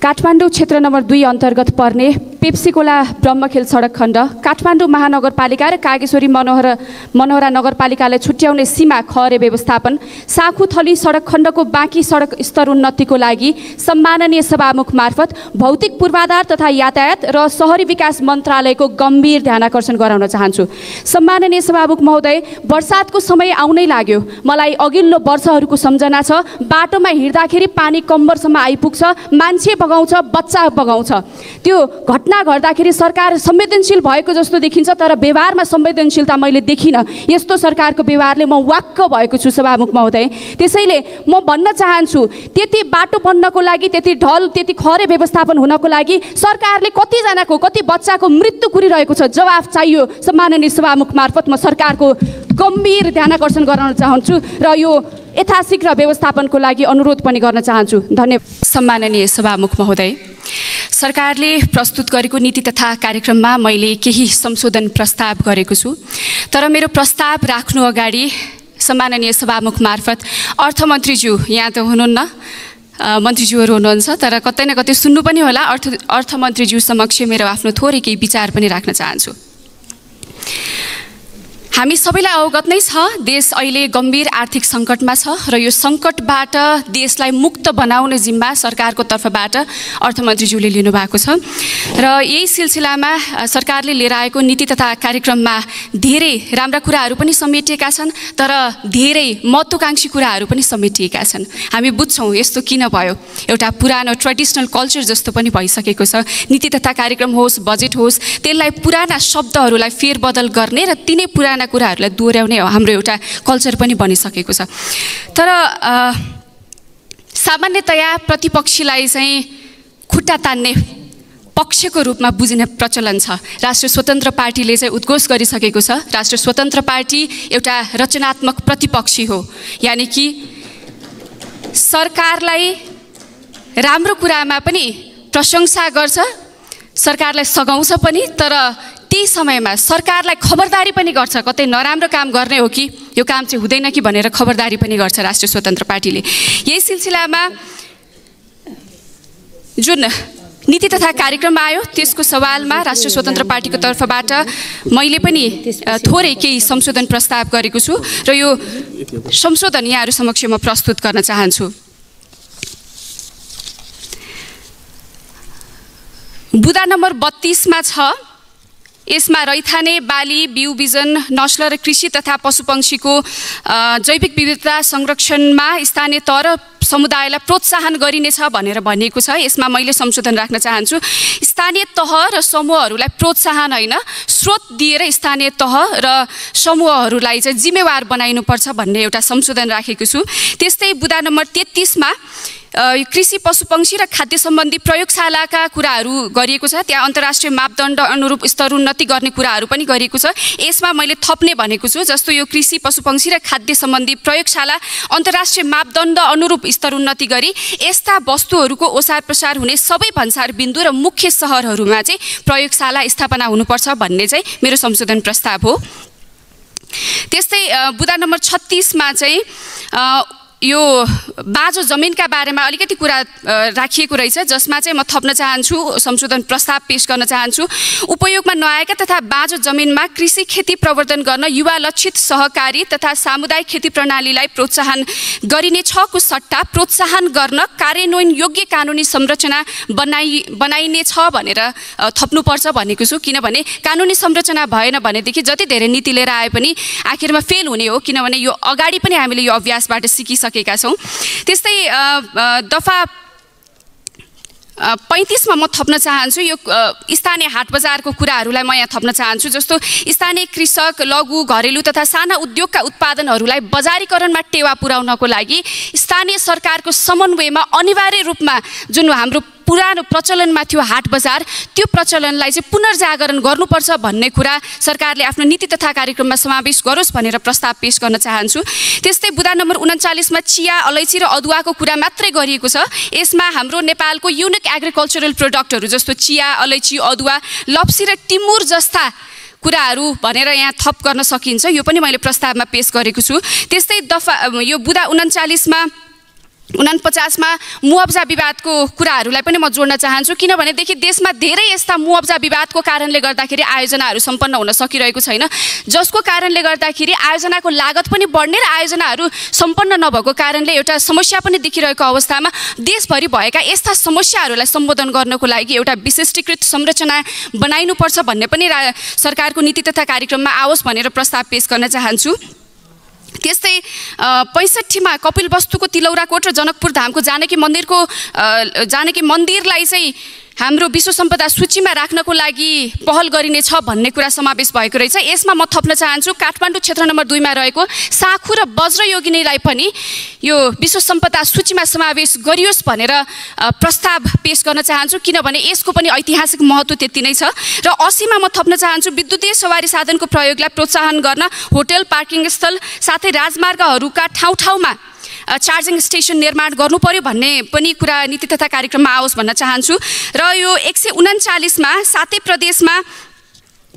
काठमाडौँ क्षेत्र नम्बर 2 अन्तर्गत पर्ने पेप्सीकोला ब्रह्मखेल सडक खण्ड काठमाडौँ महानगरपालिका र कागेश्वरी मनोहरा नगरपालिकालाई छुट्याउने सीमा खहरे व्यवस्थापन साखुथली सडक खण्डको बाँकी सडक स्तर उन्नतिको लागि सम्माननीय सभामुख मार्फत भौतिक पूर्वाधार तथा यातायात र शहरी विकास मन्त्रालयको गम्भीर ध्यानाकर्षण गराउन चाहन्छु। सम्माननीय सभामुख महोदय, बर्सातको समय आउनै लाग्यो। मलाई अघिल्लो वर्षहरूको सम्झना छ। बाटोमा हिँड्दाखेरि पानी कम्मरसम्म आइपुग्छ, मान्छे बगाउँछ, बच्चा बगाउँछ। त्यो घटना घट्दाखेरि सरकार संवेदनशील भएको जस्तो देखिन्छ, तर व्यवहारमा संवेदनशीलता मैले देखिनँ। यस्तो सरकारको व्यवहारले म वाक्क भएको छु सभामुख महोदय। त्यसैले म भन्न चाहन्छु, त्यति बाटो बन्नको लागि, त्यति ढल, त्यति खहरे व्यवस्थापन हुनको लागि सरकारले कतिजनाको, कति बच्चाको मृत्यु कुरिरहेको छ, जवाफ चाहियो। सम्माननीय सभामुख मार्फत म सरकारको गम्भीर ध्यानाकर्षण गराउन चाहन्छु र यो यथाशीघ्र व्यवस्थापनको लागि अनुरोध पनि गर्न चाहन्छु। धन्यवाद। सम्माननीय सभामुख महोदय, सरकारले प्रस्तुत गरेको नीति तथा कार्यक्रममा मैले केही संशोधन प्रस्ताव गरेको छु, तर मेरो प्रस्ताव राख्नु अगाडि सम्माननीय सभामुख मार्फत अर्थमन्त्रीज्यू यहाँ त हुनुहुन्न, मन्त्रीज्यूहरू हुनुहुन्छ, तर कतै न कतै सुन्नु पनि होला। अर्थमन्त्रीज्यू समक्ष मेरो आफ्नो थोरै केही विचार पनि राख्न चाहन्छु। हामी सबैलाई अवगत नै छ, देश अहिले गम्भीर आर्थिक सङ्कटमा छ र यो सङ्कटबाट देशलाई मुक्त बनाउने जिम्मा सरकारको तर्फबाट अर्थमन्त्रीज्यूले लिनुभएको छ र यही सिलसिलामा सरकारले लिएर आएको नीति तथा कार्यक्रममा धेरै राम्रा कुराहरू पनि समेटिएका छन्, तर धेरै महत्त्वाकांक्षी कुराहरू पनि समेटिएका छन्। हामी बुझ्छौँ यस्तो किन भयो, एउटा पुरानो ट्रेडिसनल कल्चर जस्तो पनि भइसकेको छ। नीति तथा कार्यक्रम होस्, बजेट होस्, त्यसलाई पुराना शब्दहरूलाई फेरबदल गर्ने र तिनै पुराना कुराहरूलाई दोहोऱ्याउने हाम्रो एउटा कल्चर पनि बनिसकेको छ। तर सामान्यतया प्रतिपक्षीलाई चाहिँ खुट्टा तान्ने पक्षको रूपमा बुझिने प्रचलन छ। राष्ट्रिय स्वतन्त्र पार्टीले चाहिँ उद्घोष गरिसकेको छ, राष्ट्रिय स्वतन्त्र पार्टी एउटा रचनात्मक प्रतिपक्षी हो, यानि कि सरकारलाई राम्रो कुरामा पनि प्रशंसा गर्छ, सरकारलाई सघाउँछ पनि, तर त्यही समयमा सरकारलाई खबरदारी पनि गर्छ, कतै नराम्रो काम गर्ने हो कि यो काम चाहिँ हुँदैन कि भनेर खबरदारी पनि गर्छ राष्ट्रिय स्वतन्त्र पार्टीले। यही सिलसिलामा जुन नीति तथा कार्यक्रम आयो त्यसको सवालमा राष्ट्रिय स्वतन्त्र पार्टीको तर्फबाट मैले पनि थोरै केही संशोधन प्रस्ताव गरेको छु र यो संशोधन यहाँहरू समक्ष म प्रस्तुत गर्न चाहन्छु। बुदा नम्बर 32 मा छ। यसमा रैथाने, बाली, बिउ बिजन, नस्ल र कृषि तथा पशुपक्षीको जैविक विविधता संरक्षणमा स्थानीय तह र समुदायलाई प्रोत्साहन गरिनेछ भनेर भनिएको छ। यसमा मैले संशोधन राख्न चाहन्छु, स्थानीय तह र समूहहरूलाई प्रोत्साहन होइन, स्रोत दिएर स्थानीय तह र समूहहरूलाई चाहिँ जिम्मेवार बनाइनुपर्छ भन्ने एउटा संशोधन राखेको छु। त्यस्तै बुदा नम्बर 33 मा कृषि, पशुपक्षी र खाद्य सम्बन्धी प्रयोगशालाका कुराहरू गरिएको छ। त्यहाँ अन्तर्राष्ट्रिय मापदण्ड अनुरूप स्तरोन्नति गर्ने कुराहरू पनि गरिएको छ। यसमा मैले थप्ने भनेको छु, जस्तो यो कृषि, पशुपक्षी र खाद्य सम्बन्धी प्रयोगशाला अन्तर्राष्ट्रिय मापदण्ड अनुरूप स्तरोन्नति गरी यस्ता वस्तुहरूको ओसार प्रसार हुने सबै भन्सार बिन्दु र मुख्य सहरहरूमा चाहिँ प्रयोगशाला स्थापना हुनुपर्छ भन्ने चाहिँ मेरो संशोधन प्रस्ताव हो। त्यस्तै बुदा नम्बर 36 मा चाहिँ यो बाँझो जमिनका बारेमा अलिकति कुरा राखिएको रहेछ, जसमा चाहिँ म थप्न चाहन्छु, संशोधन प्रस्ताव पेश गर्न चाहन्छु। उपयोगमा नआएका तथा बाँझो जमिनमा कृषि खेती प्रवर्धन गर्न युवा लक्षित सहकारी तथा सामुदायिक खेती प्रणालीलाई प्रोत्साहन गरिने छको सट्टा प्रोत्साहन गर्न कार्यान्वयन योग्य कानुनी संरचना बनाइने छ भनेर थप्नुपर्छ भनेको छु। किनभने कानुनी संरचना भएन भनेदेखि जति धेरै नीति लिएर आए पनि आखिरमा फेल हुने हो, किनभने यो अगाडि पनि हामीले यो अभ्यासबाट सिकिसकेका सकेका छौँ। त्यस्तै दफा 35 मा म थप्न चाहन्छु यो स्थानीय हाट बजारको कुराहरूलाई म यहाँ थप्न चाहन्छु। जस्तो स्थानीय कृषक, लघु, घरेलु तथा साना उद्योगका उत्पादनहरूलाई बजारीकरणमा टेवा पुर्याउनको लागि स्थानीय सरकारको समन्वयमा अनिवार्य रूपमा जुन हाम्रो पुरानो प्रचलनमा थियो हाट बजार, त्यो प्रचलनलाई चाहिँ पुनर्जागरण गर्नुपर्छ भन्ने कुरा सरकारले आफ्नो नीति तथा कार्यक्रममा समावेश गरोस् भनेर प्रस्ताव पेश गर्न चाहन्छु। त्यस्तै बुँदा नम्बर 39 मा चिया, अलैँची र अदुवाको कुरा मात्रै गरिएको छ। यसमा हाम्रो नेपालको युनिक एग्रिकल्चरल प्रोडक्टहरू जस्तो चिया, अलैँची, अदुवा, लप्सी र टिमुर जस्ता कुराहरू भनेर यहाँ थप गर्न सकिन्छ। यो पनि मैले प्रस्तावमा पेश गरेको छु। त्यस्तै यो बुँदा 49 मा 49 मा मुआब्जा विवादको कुराहरूलाई पनि म जोड्न चाहन्छु, किनभनेदेखि देशमा धेरै यस्ता मुआब्जा विवादको कारणले गर्दाखेरि आयोजनाहरू सम्पन्न हुन सकिरहेको छैन, जसको कारणले गर्दाखेरि आयोजनाको लागत पनि बढ्ने र आयोजनाहरू सम्पन्न नभएको कारणले एउटा समस्या पनि देखिरहेको अवस्थामा देशभरि भएका यस्ता समस्याहरूलाई सम्बोधन गर्नको लागि एउटा विशिष्टीकृत संरचना बनाइनुपर्छ भन्ने पनि सरकारको नीति तथा कार्यक्रममा आओस् भनेर प्रस्ताव पेश गर्न चाहन्छु। त्यस्तै 65 मा कपिलवस्तुको तिलौराकोट र जनकपुर धामको जानकी मन्दिरलाई चाहिँ हाम्रो विश्व सम्पदा सूचीमा राख्नको लागि पहल गरिनेछ भन्ने कुरा समावेश भएको रहेछ। यसमा म थप्न चाहन्छु काठमाडौँ क्षेत्र नम्बर 2 मा रहेको साखु र वज्रयोगिनीलाई पनि यो विश्व सम्पदा सूचीमा समावेश गरियोस् भनेर प्रस्ताव पेश गर्न चाहन्छु, किनभने यसको पनि ऐतिहासिक महत्त्व त्यति नै छ। र 80 मा म थप्न चाहन्छु विद्युतीय सवारी साधनको प्रयोगलाई प्रोत्साहन गर्न होटल, पार्किङ स्थल साथै राजमार्गहरूका ठाउँमा चार्जिङ स्टेसन निर्माण गर्नु पर्यो भन्ने पनि कुरा नीति तथा कार्यक्रममा आओस् भन्न चाहन्छु। र यो 139 मा सातै प्रदेशमा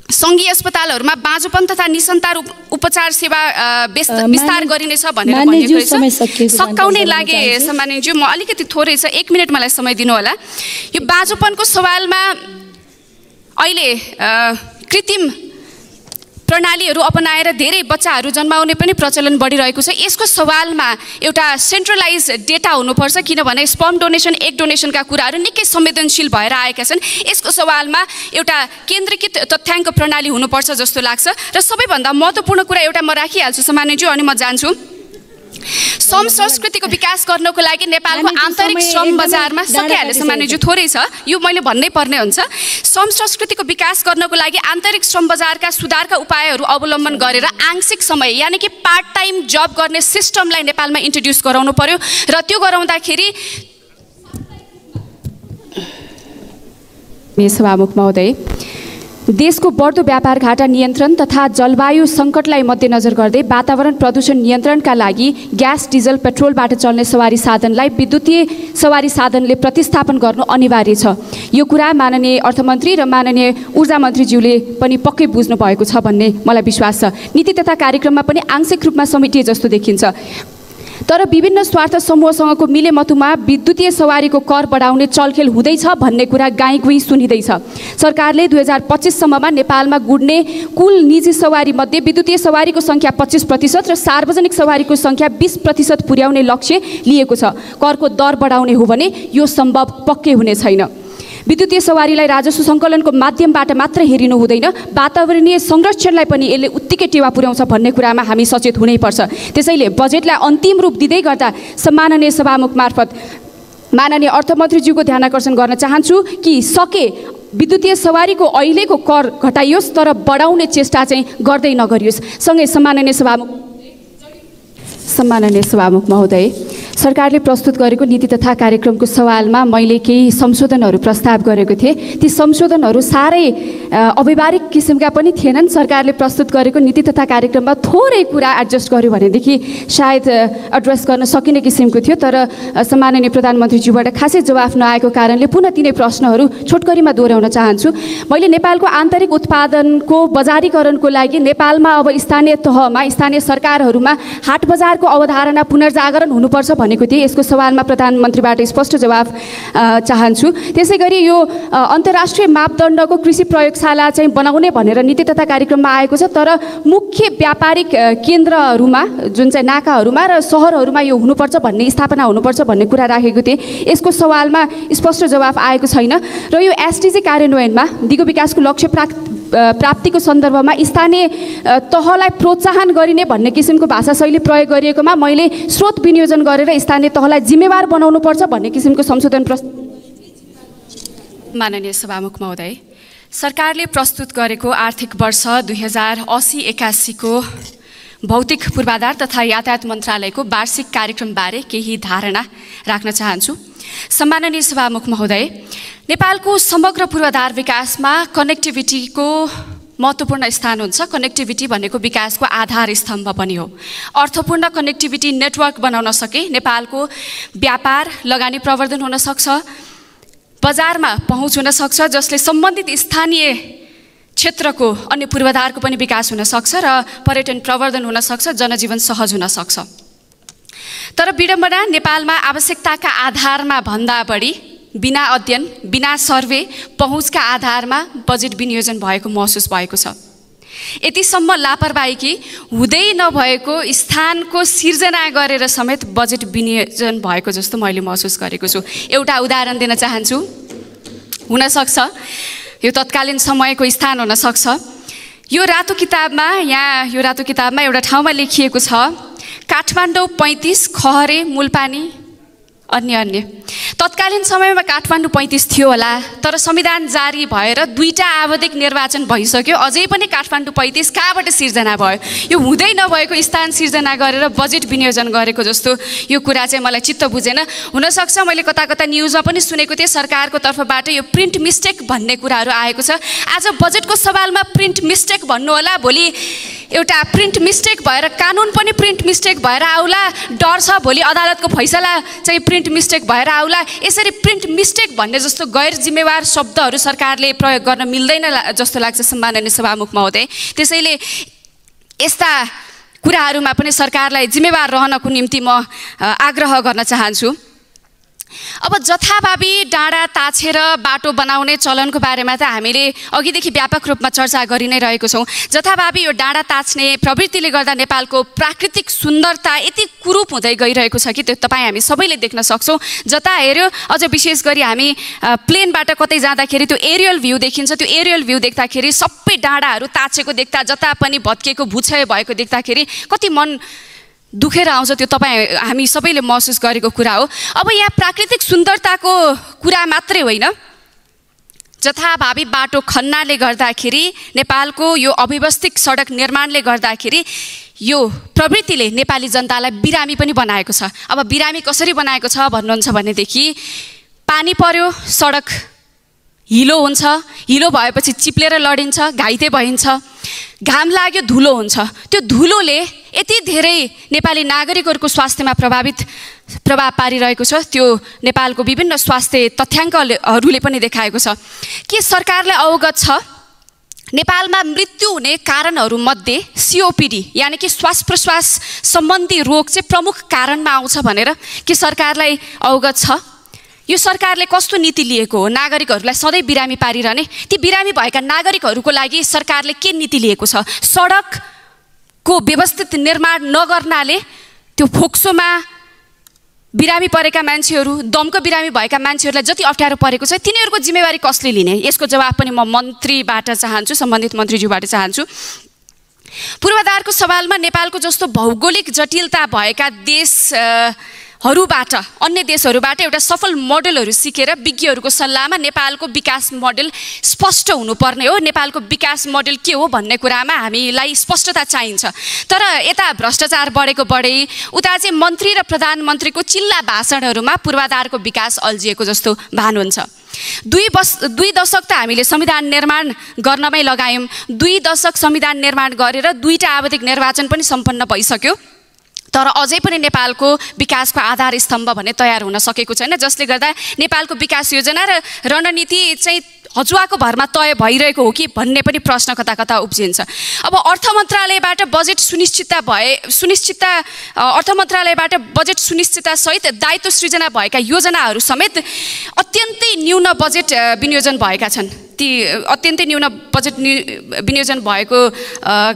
सङ्घीय अस्पतालहरूमा बाँझोपन तथा निसन्तान उपचार सेवा विस्तार गरिनेछ भनेर भनिएको रहेछ। सकाउने लागे सम्माननीयज्यू, म अलिकति थोरै छ, 1 मिनट मलाई समय दिनु होला। यो बाँझोपनको सवालमा अहिले कृत्रिम प्रणालीहरू अपनाएर धेरै बच्चाहरू जन्माउने पनि प्रचलन बढिरहेको छ। यसको सवालमा एउटा सेन्ट्रलाइज डेटा हुनुपर्छ, किनभने स्पर्म डोनेसन, एग डोनेसनका कुराहरू निकै संवेदनशील भएर आएका छन्। यसको सवालमा एउटा केन्द्रीकृत तथ्याङ्क प्रणाली हुनुपर्छ जस्तो लाग्छ। र सबैभन्दा महत्त्वपूर्ण कुरा एउटा म राखिहाल्छु सम्माननीयज्यू, अनि म जान्छु। श्रम संस्कृतिको विकास गर्नको लागि नेपालको आन्तरिक श्रम बजारमा सकिहाल्यो सम्माननीयज्यू, थोरै छ, यो मैले भन्नै पर्ने हुन्छ। श्रम संस्कृतिको विकास गर्नको लागि आन्तरिक श्रम बजारका सुधारका उपायहरू अवलम्बन गरेर आंशिक समय यानि कि पार्ट टाइम जब गर्ने सिस्टमलाई नेपालमा इन्ट्रोड्युस गराउनु पर्यो। र त्यो गराउँदाखेरि सभामुख महोदय, देशको बढ्दो व्यापार घाटा नियन्त्रण तथा जलवायु सङ्कटलाई मध्यनजर गर्दै वातावरण प्रदूषण नियन्त्रणका लागि ग्यास, डिजल, पेट्रोलबाट चल्ने सवारी साधनलाई विद्युतीय सवारी साधनले प्रतिस्थापन गर्नु अनिवार्य छ। यो कुरा माननीय अर्थमन्त्री र माननीय ऊर्जा मन्त्रीज्यूले पनि पक्कै बुझ्नु भएको छ भन्ने मलाई विश्वास छ। नीति तथा कार्यक्रममा पनि आंशिक रूपमा समेटिए जस्तो देखिन्छ। तर विभिन्न स्वार्थ समूहसँगको मिलेमतुमा विद्युतीय सवारीको कर बढाउने चलखेल हुँदैछ भन्ने कुरा गाईगुई सुनिँदैछ। सरकारले 2025 सम्ममा नेपालमा गुड्ने कुल निजी सवारी मध्ये विद्युतीय सवारीको सङ्ख्या 25% र सार्वजनिक सवारीको सङ्ख्या 20% पुर्याउने लक्ष्य लिएको छ। करको दर बढाउने हो भने यो सम्भव पक्कै हुने छैन। विद्युतीय सवारीलाई राजस्व सङ्कलनको माध्यमबाट मात्र हेरिनु हुँदैन, वातावरणीय संरक्षणलाई पनि यसले उत्तिकै टेवा पुर्याउँछ भन्ने कुरामा हामी सचेत हुनैपर्छ। त्यसैले बजेटलाई अन्तिम रूप दिँदै गर्दा सम्माननीय सभामुख मार्फत माननीय अर्थमन्त्रीज्यूको ध्यान आकर्षण गर्न चाहन्छु कि सके विद्युतीय सवारीको अहिलेको कर घटाइयोस्, तर बढाउने चेष्टा चाहिँ गर्दै नगरियोस्। सँगै सम्माननीय सभामुख महोदय, सरकारले प्रस्तुत गरेको नीति तथा कार्यक्रमको सवालमा मैले केही संशोधनहरू प्रस्ताव गरेको थिएँ। ती संशोधनहरू साह्रै अव्यवहारिक किसिमका पनि थिएनन्। सरकारले प्रस्तुत गरेको नीति तथा कार्यक्रममा थोरै कुरा एडजस्ट गर्यो भनेदेखि सायद एड्रेस गर्न सकिने किसिमको थियो, तर सम्माननीय प्रधानमन्त्रीज्यूबाट खासै जवाफ नआएको कारणले पुनः तिनै प्रश्नहरू छोटकरीमा दोहोऱ्याउन चाहन्छु। मैले नेपालको आन्तरिक उत्पादनको बजारीकरणको लागि नेपालमा अब स्थानीय तहमा, स्थानीय सरकारहरूमा हाट बजारको अवधारणा पुनर्जागरण हुनुपर्छ भनेको थिएँ। यसको सवालमा प्रधानमन्त्रीबाट स्पष्ट जवाफ चाहन्छु। त्यसै गरी यो अन्तर्राष्ट्रिय मापदण्डको कृषि प्रयोगशाला चाहिँ बनाउने भनेर नीति तथा कार्यक्रममा आएको छ, तर मुख्य व्यापारिक केन्द्रहरूमा जुन चाहिँ नाकाहरूमा र सहरहरूमा यो हुनुपर्छ भन्ने, स्थापना हुनुपर्छ भन्ने कुरा राखेको थिएँ। यसको सवालमा स्पष्ट जवाफ आएको छैन। र यो एसडिजी कार्यान्वयनमा दिगो विकासको लक्ष्य प्राप्तिको सन्दर्भमा स्थानीय तहलाई प्रोत्साहन गरिने भन्ने किसिमको भाषाशैली प्रयोग गरिएकोमा मैले स्रोत विनियोजन गरेर स्थानीय तहलाई जिम्मेवार बनाउनुपर्छ भन्ने किसिमको संशोधन माननीय सभामुख महोदय, सरकारले प्रस्तुत गरेको आर्थिक वर्ष 2080-81 को भौतिक पूर्वाधार तथा यातायात मन्त्रालयको वार्षिक कार्यक्रमबारे केही धारणा राख्न चाहन्छु। सम्माननीय सभामुख महोदय, नेपालको समग्र पूर्वाधार विकासमा कनेक्टिभिटीको महत्त्वपूर्ण स्थान हुन्छ। कनेक्टिभिटी भनेको विकासको आधार स्तम्भ पनि हो। अर्थपूर्ण कनेक्टिभिटी नेटवर्क बनाउन सके नेपालको व्यापार लगानी प्रवर्धन हुन सक्छ, बजारमा पहुँच हुन सक्छ, जसले सम्बन्धित स्थानीय क्षेत्रको अन्य पूर्वाधारको पनि विकास हुन सक्छ र पर्यटन प्रवर्धन हुन सक्छ, जनजीवन सहज हुन सक्छ। तर विडम्बना, नेपालमा आवश्यकताका आधारमा भन्दा बढी बिना अध्ययन, बिना सर्वे, पहुँचका आधारमा बजेट विनियोजन भएको महसुस भएको छ। यतिसम्म लापरवाही कि हुँदै नभएको स्थानको सिर्जना गरेर समेत बजेट विनियोजन भएको जस्तो मैले महसुस गरेको छु। एउटा उदाहरण दिन चाहन्छु। हुनसक्छ यो तत्कालीन समयको स्थान हुन सक्छ। यो रातो किताबमा एउटा ठाउँमा लेखिएको छ, काठमाडौँ 35, खहरे, मुलपानी, अन्य। तत्कालीन समयमा काठमाडौँ 35 थियो होला, तर संविधान जारी भएर 2टा आवधिक निर्वाचन भइसक्यो, अझै पनि काठमाडौँ 35 कहाँबाट सिर्जना भयो? यो हुँदै नभएको स्थान सिर्जना गरेर बजेट विनियोजन गरेको जस्तो यो कुरा चाहिँ मलाई चित्त बुझेन। हुनसक्छ मैले कता न्युजमा पनि सुनेको थिएँ, सरकारको तर्फबाट यो प्रिन्ट मिस्टेक भन्ने कुराहरू आएको छ। आज बजेटको सवालमा प्रिन्ट मिस्टेक भन्नु होला, भोलि एउटा प्रिन्ट मिस्टेक भएर कानुन पनि प्रिन्ट मिस्टेक भएर आउला, डर छ भोलि अदालतको फैसला चाहिँ प्रिन्ट मिस्टेक भएर आउला। यसरी प्रिन्ट मिस्टेक भन्ने जस्तो गैर जिम्मेवार शब्दहरू सरकारले प्रयोग गर्न मिल्दैन जस्तो लाग्छ सम्माननीय सभामुख महोदय। त्यसैले यस्ता कुराहरूमा पनि सरकारलाई जिम्मेवार रहनको निम्ति म आग्रह गर्न चाहन्छु। अब जथाभावी डाँडा ताछेर बाटो बनाउने चलनको बारेमा त हामीले अघिदेखि व्यापक रूपमा चर्चा गरि नै रहेको छौँ। जथाभावी यो डाँडा ताछ्ने प्रवृत्तिले गर्दा नेपालको प्राकृतिक सुन्दरता यति कुरूप हुँदै गइरहेको छ कि त्यो तपाईँ हामी सबैले देख्न सक्छौँ। जता हेऱ्यो, अझ विशेष गरी हामी प्लेनबाट कतै जाँदाखेरि त्यो एरियल भ्यू देखिन्छ। त्यो एरियल भ्यू देख्दाखेरि सबै डाँडाहरू ताछेको देख्दा, जता पनि भत्किएको भूक्षय भएको देख्दाखेरि कति मन दुखेर आउँछ। त्यो तपाईँ हामी सबैले महसुस गरेको कुरा हो। अब यहाँ प्राकृतिक सुन्दरताको कुरा मात्रै होइन, जथाभावी बाटो खन्नाले गर्दाखेरि नेपालको यो अव्यवस्थित सडक निर्माणले गर्दाखेरि यो प्रवृत्तिले नेपाली जनतालाई बिरामी पनि बनाएको छ। अब बिरामी कसरी बनाएको छ भन्नुहुन्छ भनेदेखि पानी पर्यो, सडक हिलो हुन्छ, हिलो भएपछि चिप्लेर लडिन्छ, घाइते भइन्छ, घाम लाग्यो धुलो हुन्छ। त्यो धुलोले यति धेरै नेपाली नागरिकहरूको स्वास्थ्यमा प्रभाव पारिरहेको छ। त्यो नेपालको विभिन्न स्वास्थ्य तथ्याङ्कहरूले पनि देखाएको छ। के सरकारलाई अवगत छ नेपालमा मृत्यु हुने कारणहरूमध्ये COPD यानि कि श्वास प्रश्वास सम्बन्धी रोग चाहिँ प्रमुख कारणमा आउँछ भनेर के सरकारलाई अवगत छ? यो सरकारले कस्तो नीति लिएको हो? नागरिकहरूलाई सधैँ बिरामी पारिरहने, ती बिरामी भएका नागरिकहरूको लागि सरकारले के नीति लिएको छ? सडकको व्यवस्थित निर्माण नगर्नाले त्यो फोक्सोमा बिरामी परेका मान्छेहरू, दमको बिरामी भएका मान्छेहरूलाई जति अप्ठ्यारो परेको छ, तिनीहरूको जिम्मेवारी कसले लिने? यसको जवाब पनि म मन्त्रीबाट चाहन्छु, सम्बन्धित मन्त्रीज्यूबाट चाहन्छु। पूर्वाधारको सवालमा नेपालको जस्तो भौगोलिक जटिलता भएका अन्य देशहरूबाट एउटा सफल मोडेलहरू सिकेर विज्ञहरूको सल्लाहमा नेपालको विकास मोडेल स्पष्ट हुनुपर्ने हो। नेपालको विकास मोडेल के हो भन्ने कुरामा हामीलाई स्पष्टता चाहिन्छ। तर यता भ्रष्टाचार बढेको बढे, उता चाहिँ मन्त्री र प्रधानमन्त्रीको चिल्ला भाषणहरूमा पूर्वाधारको विकास अल्झिएको जस्तो भान हुन्छ। 2 दशक त हामीले संविधान निर्माण गर्नमै लगायौँ। 2 दशक संविधान निर्माण गरेर 2टा आवधिक निर्वाचन पनि सम्पन्न भइसक्यो, तर अझै पनि नेपालको विकासको आधार स्तम्भ भने तयार हुन सकेको छैन, जसले गर्दा नेपालको विकास योजना र रणनीति चाहिँ हजुवाको भरमा तय भइरहेको हो कि भन्ने पनि प्रश्न कता उब्जिन्छ। अब अर्थ मन्त्रालयबाट बजेट सुनिश्चितता सहित दायित्व सृजना भएका योजनाहरू समेत अत्यन्तै न्यून बजेट विनियोजन भएका छन्। ती अत्यन्तै न्यून बजेट विनियोजन भएको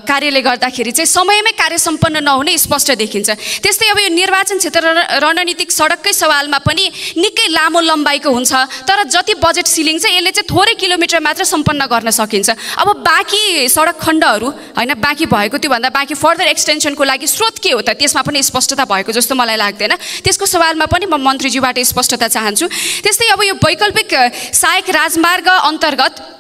कार्यले गर्दाखेरि चाहिँ समयमै कार्य सम्पन्न नहुने स्पष्ट देखिन्छ। त्यस्तै अब यो निर्वाचन क्षेत्र रणनीतिक सडककै सवालमा पनि निकै लामो लम्बाइको हुन्छ, तर जति बजेट सिलिङ छ यसले चाहिँ थोरै किलोमिटर मात्र सम्पन्न गर्न सकिन्छ। अब बाँकी सडक खण्डहरू होइन, बाँकी भएको त्योभन्दा बाँकी फर्दर एक्सटेन्सनको लागि स्रोत के हो त, त्यसमा पनि स्पष्टता भएको जस्तो मलाई लाग्दैन। त्यसको सवालमा पनि म मन्त्रीज्यूबाट स्पष्टता चाहन्छु। त्यस्तै अब यो वैकल्पिक सहायक राजमार्ग अन्तर्गत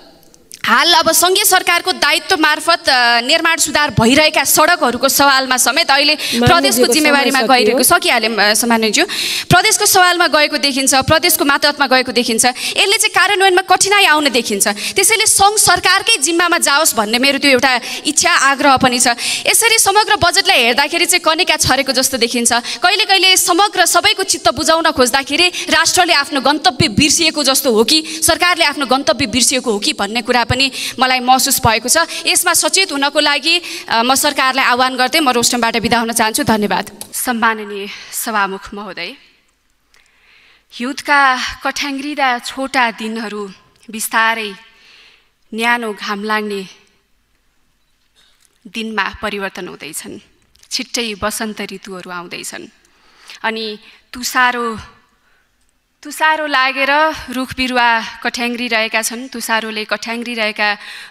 हाल अब सङ्घीय सरकारको दायित्व मार्फत निर्माण सुधार भइरहेका सडकहरूको सवालमा समेत अहिले प्रदेशको जिम्मेवारीमा गइरहेको सकिहाल्यो सामान्यज्यू, प्रदेशको सवालमा गएको देखिन्छ, प्रदेशको मातहतमा गएको देखिन्छ। यसले चाहिँ कार्यान्वयनमा कठिनाइ आउने देखिन्छ। त्यसैले सङ्घ सरकारकै जिम्मामा जाओस् भन्ने मेरो त्यो एउटा इच्छा आग्रह पनि छ। यसरी समग्र बजेटलाई हेर्दाखेरि चाहिँ कनिका छरेको जस्तो देखिन्छ। कहिले कहिले समग्र सबैको चित्त बुझाउन खोज्दाखेरि राष्ट्रले आफ्नो गन्तव्य बिर्सिएको जस्तो हो कि सरकारले आफ्नो गन्तव्य बिर्सिएको हो कि भन्ने कुरा पनि मलाई महसुस भएको छ। यसमा सचेत हुनको लागि म सरकारलाई आह्वान गर्दै म रोस्टमबाट बिदा हुन चाहन्छु। धन्यवाद। सम्माननीय सभामुख महोदय, हिउँदका कठ्याङ्ग्रिँदा छोटा दिनहरू बिस्तारै न्यानो घाम लाग्ने दिनमा परिवर्तन हुँदैछन्। छिट्टै वसन्त ऋतुहरू आउँदैछन् अनि तुसारो लागेर रुख बिरुवा कठ्याङ्ग्रिरहेका छन्। तुसारोले कठ्याङ्ग्रिरहेका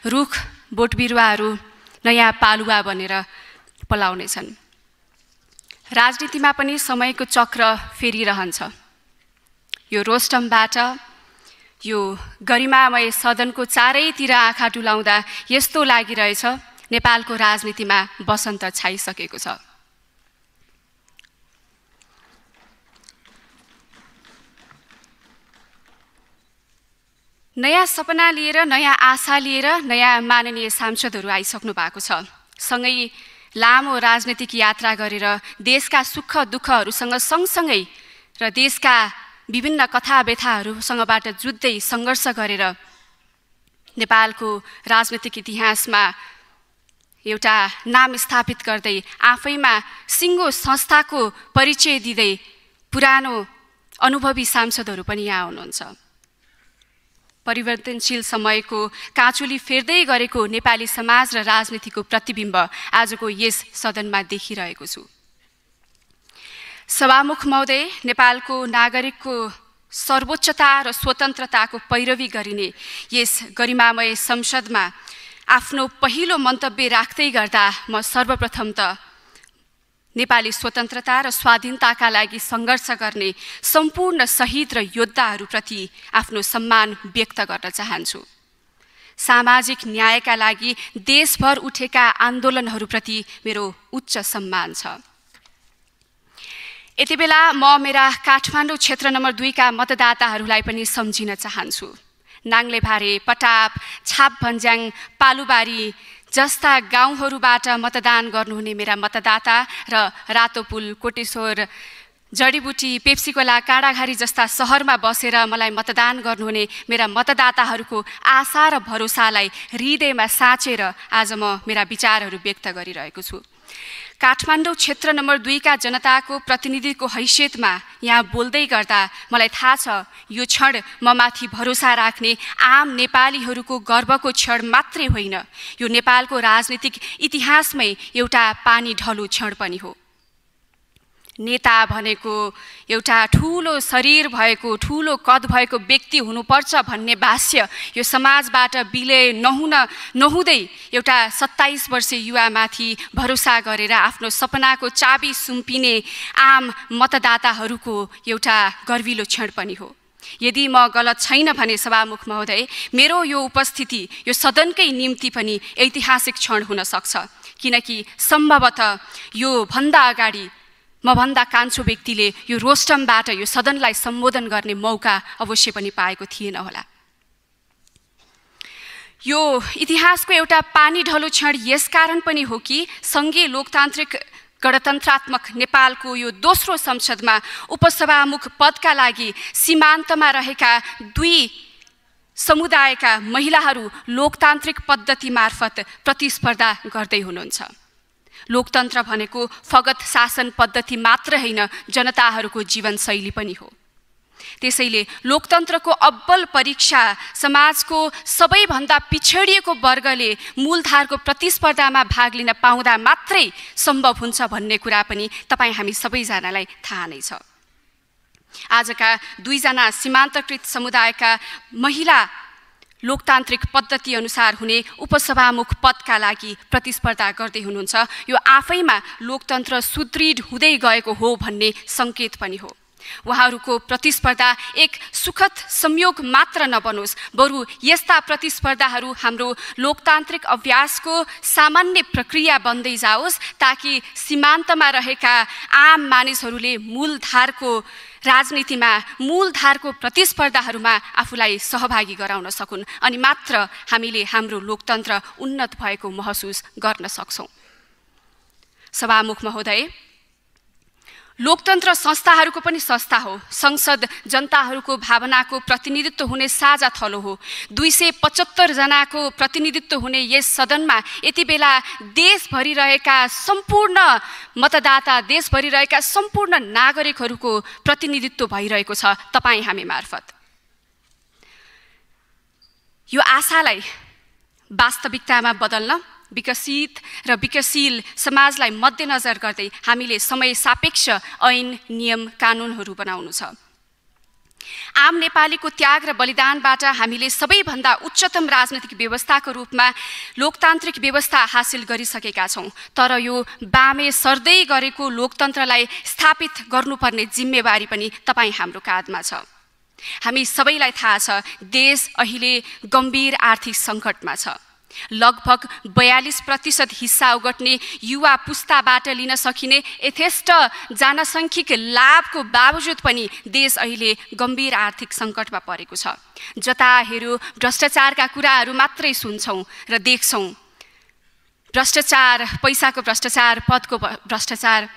रुख बोट बिरुवाहरू नयाँ पालुवा बनेर पलाउनेछन्। राजनीतिमा पनि समयको चक्र फेरिरहन्छ। यो रोस्टमबाट यो गरिमामय सदनको चारैतिर आँखा डुलाउँदा यस्तो लागिरहेछ नेपालको राजनीतिमा वसन्त छाइसकेको छ। नयाँ सपना लिएर, नयाँ आशा लिएर नयाँ माननीय सांसदहरू आइसक्नु भएको छ। सँगै लामो राजनीतिक यात्रा गरेर देशका सुख दुःखहरूसँग सँगसँगै र देशका विभिन्न कथा व्यथाहरूसँगबाट जुझ्दै सङ्घर्ष गरेर नेपालको राजनीतिक इतिहासमा एउटा नाम स्थापित गर्दै आफैमा सिङ्गो संस्थाको परिचय दिँदै पुरानो अनुभवी सांसदहरू पनि यहाँ हुनुहुन्छ। परिवर्तनशील समयको काँचुली फेर्दै गरेको नेपाली समाज र राजनीतिको प्रतिबिम्ब आजको यस सदनमा देखिरहेको छु। सभामुख महोदय, नेपालको नागरिकको सर्वोच्चता र स्वतन्त्रताको पैरवी गरिने यस गरिमामय संसदमा आफ्नो पहिलो मन्तव्य राख्दै गर्दा म सर्वप्रथम त नेपाली स्वतन्त्रता र स्वाधीनताका लागि सङ्घर्ष गर्ने सम्पूर्ण शहीद र योद्धाहरूप्रति आफ्नो सम्मान व्यक्त गर्न चाहन्छु। सामाजिक न्यायका लागि देशभर उठेका आन्दोलनहरूप्रति मेरो उच्च सम्मान छ। यति बेला म मेरा काठमाडौँ क्षेत्र नम्बर 2 का मतदाताहरूलाई पनि सम्झिन चाहन्छु। नाङ्लेभारे, पटाप, छाप भन्ज्याङ, पालुबारी जस्ता गाउँहरूबाट मतदान गर्नुहुने मेरा मतदाता र रातोपुल, कोटेश्वर, जडीबुटी, पेप्सीकोला, काँडाघारी जस्ता सहरमा बसेर मलाई मतदान गर्नुहुने मेरा मतदाताहरूको आशा र भरोसालाई हृदयमा साँचेर आज म मेरा विचारहरू व्यक्त गरिरहेको छु। काठमाडौँ क्षेत्र नम्बर 2 का जनताको प्रतिनिधिको हैसियतमा यहाँ बोल्दै गर्दा मलाई थाहा छ यो क्षण म माथि भरोसा राख्ने आम नेपालीहरूको गर्वको क्षण मात्रै होइन, यो नेपालको राजनीतिक इतिहासमै एउटा पानी ढलो क्षण पनि हो। नेता भनेको एउटा ठुलो शरीर भएको, ठुलो कद भएको व्यक्ति हुनुपर्छ भन्ने भाष्य यो समाजबाट विलय नहुँदै एउटा 27 वर्षीय युवामाथि भरोसा गरेर आफ्नो सपनाको चाबी सुम्पिने आम मतदाताहरूको एउटा गर्विलो क्षण पनि हो। यदि म गलत छैन भने सभामुख महोदय, मेरो यो उपस्थिति यो सदनकै निम्ति पनि ऐतिहासिक क्षण हुन सक्छ, किनकि सम्भवतः यो भन्दा अगाडि मभन्दा कान्छो व्यक्तिले यो रोस्टमबाट यो सदनलाई सम्बोधन गर्ने मौका अवश्य पनि पाएको थिएन होला। यो इतिहासको एउटा पानी ढलो क्षण यसकारण पनि हो कि सङ्घीय लोकतान्त्रिक गणतन्त्रात्मक नेपालको यो दोस्रो संसदमा उपसभामुख पदका लागि सीमान्तमा रहेका 2 समुदायका महिलाहरू लोकतान्त्रिक पद्धति मार्फत प्रतिस्पर्धा गर्दै हुनुहुन्छ। लोकतन्त्र भनेको फगत शासन पद्धति मात्र होइन, जनताहरूको जीवनशैली पनि हो। त्यसैले लोकतन्त्रको अब्बल परीक्षा समाजको सबैभन्दा पिछडिएको वर्गले मूलधारको प्रतिस्पर्धामा भाग लिन पाउँदा मात्रै सम्भव हुन्छ भन्ने कुरा पनि तपाईँ हामी सबैजनालाई थाहा नै छ। आजका 2 जना सीमान्तकृत समुदायका महिला लोकतान्त्रिक पद्धति अनुसार हुने उपसभामुख पदका लागि प्रतिस्पर्धा गर्दै हुनुहुन्छ। यो आफैमा लोकतन्त्र सुदृढ हुँदै गएको हो भन्ने सङ्केत पनि हो। उहाँहरूको प्रतिस्पर्धा एक सुखद संयोग मात्र नबनोस्, बरु यस्ता प्रतिस्पर्धाहरू हाम्रो लोकतान्त्रिक अभ्यासको सामान्य प्रक्रिया बन्दै जाओस्, ताकि सीमान्तमा रहेका आम मानिसहरूले मूलधारको राजनीतिमा, मूलधारको प्रतिस्पर्धाहरूमा आफूलाई सहभागी गराउन सकुन्, अनि मात्र हामीले हाम्रो लोकतन्त्र उन्नत भएको महसुस गर्न सक्छौँ। सभामुख महोदय, लोकतन्त्र संस्थाहरूको पनि संस्था हो। संसद जनताहरूको भावनाको प्रतिनिधित्व हुने साझा थलो हो। 275 जनाको प्रतिनिधित्व हुने यस सदनमा यति बेला देशभरि रहेका सम्पूर्ण मतदाता, देशभरि रहेका सम्पूर्ण नागरिकहरूको प्रतिनिधित्व भइरहेको छ तपाईँ हामी मार्फत। यो आशालाई वास्तविकतामा बदल्न विकसित र विकासशील समाजलाई मध्यनजर गर्दै हामीले समय सापेक्ष ऐन, नियम, कानुनहरू बनाउनु छ। आम नेपालीको त्याग र बलिदानबाट हामीले सबैभन्दा उच्चतम राजनीतिक व्यवस्थाको रूपमा लोकतान्त्रिक व्यवस्था हासिल गरिसकेका छौँ। तर यो बामे सर्दै गरेको लोकतन्त्रलाई स्थापित गर्नुपर्ने जिम्मेवारी पनि तपाईँ हाम्रो काँधमा छ। हामी सबैलाई थाहा छ, देश अहिले गम्भीर आर्थिक सङ्कटमा छ। लगभग 42% हिस्सा ओगट्ने युवा पुस्ताबाट लिन सकिने यथेष्ट जनसङ्ख्यिक लाभको बावजुद पनि देश अहिले गम्भीर आर्थिक सङ्कटमा परेको छ। जता हेऱ्यो भ्रष्टाचारका कुराहरू मात्रै सुन्छौँ र देख्छौँ। भ्रष्टाचार, पैसाको भ्रष्टाचार, पदको भ्रष्टाचार।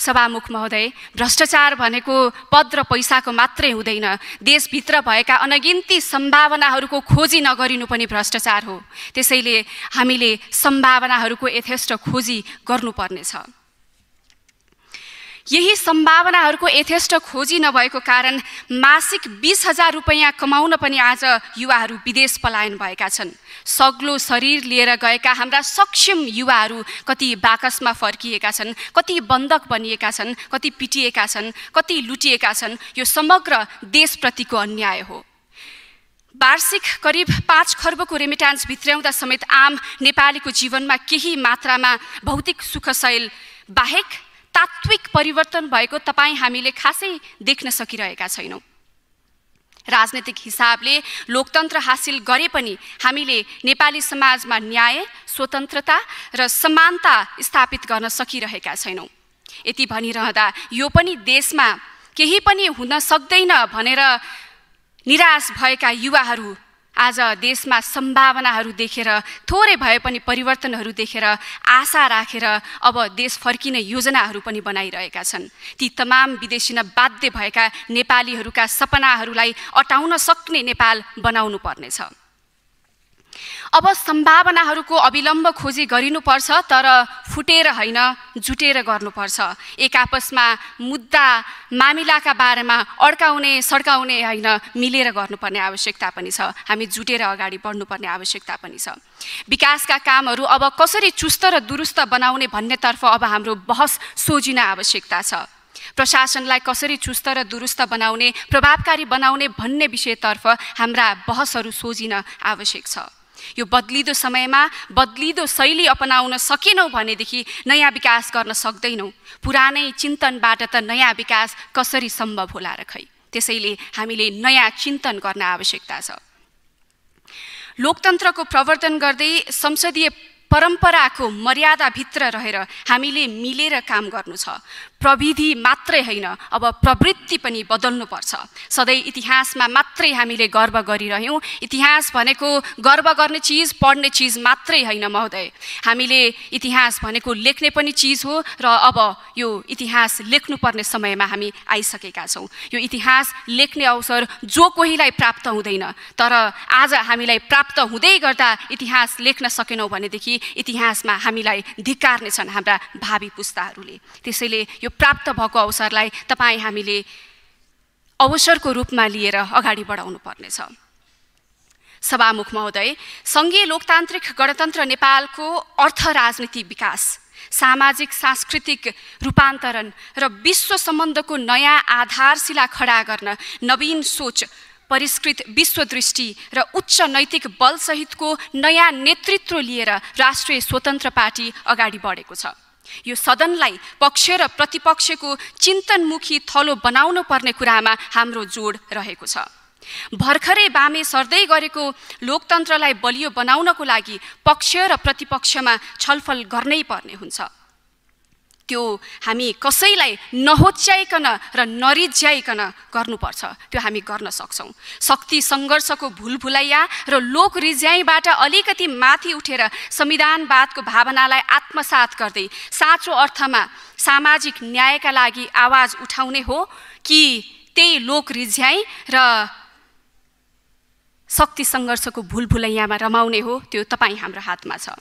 सभामुख महोदय, भ्रष्टाचार भनेको पद र पैसाको मात्रै हुँदैन। देशभित्र भएका अनगिन्ती सम्भावनाहरूको खोजी नगरिनु पनि भ्रष्टाचार हो। त्यसैले हामीले सम्भावनाहरूको यथेष्ट खोजी गर्नुपर्नेछ। यही सम्भावनाहरूको यथेष्ट खोजी नभएको कारण मासिक 20,000 रुपैयाँ कमाउन पनि आज युवाहरू विदेश पलायन भएका छन्। सग्लो शरीर लिएर गएका हाम्रा सक्षम युवाहरू कति बाकसमा फर्किएका छन्, कति बन्धक बनिएका छन्, कति पिटिएका छन्, कति लुटिएका छन्। यो समग्र देशप्रतिको अन्याय हो। वार्षिक करिब 5 खर्बको रेमिटान्स भित्र्याउँदा समेत आम नेपालीको जीवनमा केही मात्रामा भौतिक सुखशैल बाहेक तात्विक परिवर्तन भएको तपाईँ हामीले खासै देख्न सकिरहेका छैनौँ। राजनीतिक हिसाबले लोकतन्त्र हासिल गरे पनि हामीले नेपाली समाजमा न्याय, स्वतन्त्रता र समानता स्थापित गर्न सकिरहेका छैनौँ। यति भनिरहँदा यो पनि देशमा केही पनि हुन सक्दैन भनेर निराश भएका युवाहरू आज देशमा सम्भावनाहरू देखेर, थोरै भए पनि परिवर्तनहरू देखेर आशा राखेर अब देश फर्किने योजनाहरू पनि बनाइरहेका छन्। ती तमाम विदेशी बाध्य भएका नेपालीहरूका सपनाहरूलाई अटाउन सक्ने नेपाल बनाउनु पर्नेछ। अब सम्भावनाहरूको अविलम्ब खोजी गरिनुपर्छ, तर फुटेर होइन, जुटेर गर्नुपर्छ। एक आपसमा मुद्दा मामिलाका बारेमा अड्काउने सड्काउने होइन, मिलेर गर्नुपर्ने आवश्यकता पनि छ। हामी जुटेर अगाडि बढ्नुपर्ने आवश्यकता पनि छ। विकासका कामहरू अब कसरी चुस्त र दुरुस्त बनाउने भन्नेतर्फ अब हाम्रो बहस सोझिन आवश्यकता छ। प्रशासनलाई कसरी चुस्त र दुरुस्त बनाउने, प्रभावकारी बनाउने भन्ने विषयतर्फ हाम्रा बहसहरू सोझिन आवश्यक छ। यो बदलिदो समयमा बदलिदो शैली अपनाउन सकेनौँ भनेदेखि नयाँ विकास गर्न सक्दैनौँ। पुरानै चिन्तनबाट त नयाँ विकास कसरी सम्भव होला र खै। त्यसैले हामीले नयाँ चिन्तन गर्न आवश्यकता छ। लोकतन्त्रको प्रवर्तन गर्दै संसदीय परम्पराको मर्यादाभित्र रहेर हामीले मिलेर काम गर्नु छ। प्रविधि मात्रै होइन, अब प्रवृत्ति पनि बदल्नुपर्छ। सधैँ इतिहासमा मात्रै हामीले गर्व गरिरह्यौँ। इतिहास भनेको गर्व गर्ने चिज, पढ्ने चिज मात्रै होइन महोदय। हामीले इतिहास भनेको लेख्ने पनि चिज हो र अब यो इतिहास लेख्नुपर्ने समयमा हामी आइसकेका छौँ। यो इतिहास लेख्ने अवसर जो कोहीलाई प्राप्त हुँदैन, तर आज हामीलाई प्राप्त हुँदै गर्दा इतिहास लेख्न सकेनौँ भनेदेखि इतिहासमा हामीलाई धिक्कार्नेछन् हाम्रा भावी पुस्ताहरूले। त्यसैले यो प्राप्त भएको अवसरलाई तपाईँ हामीले अवसरको रूपमा लिएर अगाडि बढाउनु पर्नेछ। सभामुख महोदय, सङ्घीय लोकतान्त्रिक गणतन्त्र नेपालको अर्थ राजनीति विकास, सामाजिक सांस्कृतिक रूपान्तरण र विश्व सम्बन्धको नयाँ आधारशिला खडा गर्न नवीन सोच, परिष्कृत विश्वदृष्टि र उच्च नैतिक बलसहितको नयाँ नेतृत्व लिएर राष्ट्रिय स्वतन्त्र पार्टी अगाडि बढेको छ। यो सदनलाई पक्ष र प्रतिपक्षको चिन्तनमुखी थलो बनाउनु पर्ने कुरामा हाम्रो जोड रहेको छ। भर्खरै बामे सर्दै गरेको लोकतन्त्रलाई बलियो बनाउनको लागि पक्ष र प्रतिपक्षमा छलफल गर्नै पर्ने हुन्छ। त्यो हामी कसैलाई नहोच्याइकन र नरिझ्याइकन गर्नुपर्छ, त्यो हामी गर्न सक्छौँ। शक्ति सङ्घर्षको भुलभुलैया र लोक रिझ्याइबाट अलिकति माथि उठेर संविधानवादको भावनालाई आत्मसात गर्दै साँचो अर्थमा सामाजिक न्यायका लागि आवाज उठाउने हो कि त्यही लोक रिझ्याइ र शक्ति सङ्घर्षको भुलभुलैयामा रमाउने हो, त्यो तपाईँ हाम्रो हातमा छ।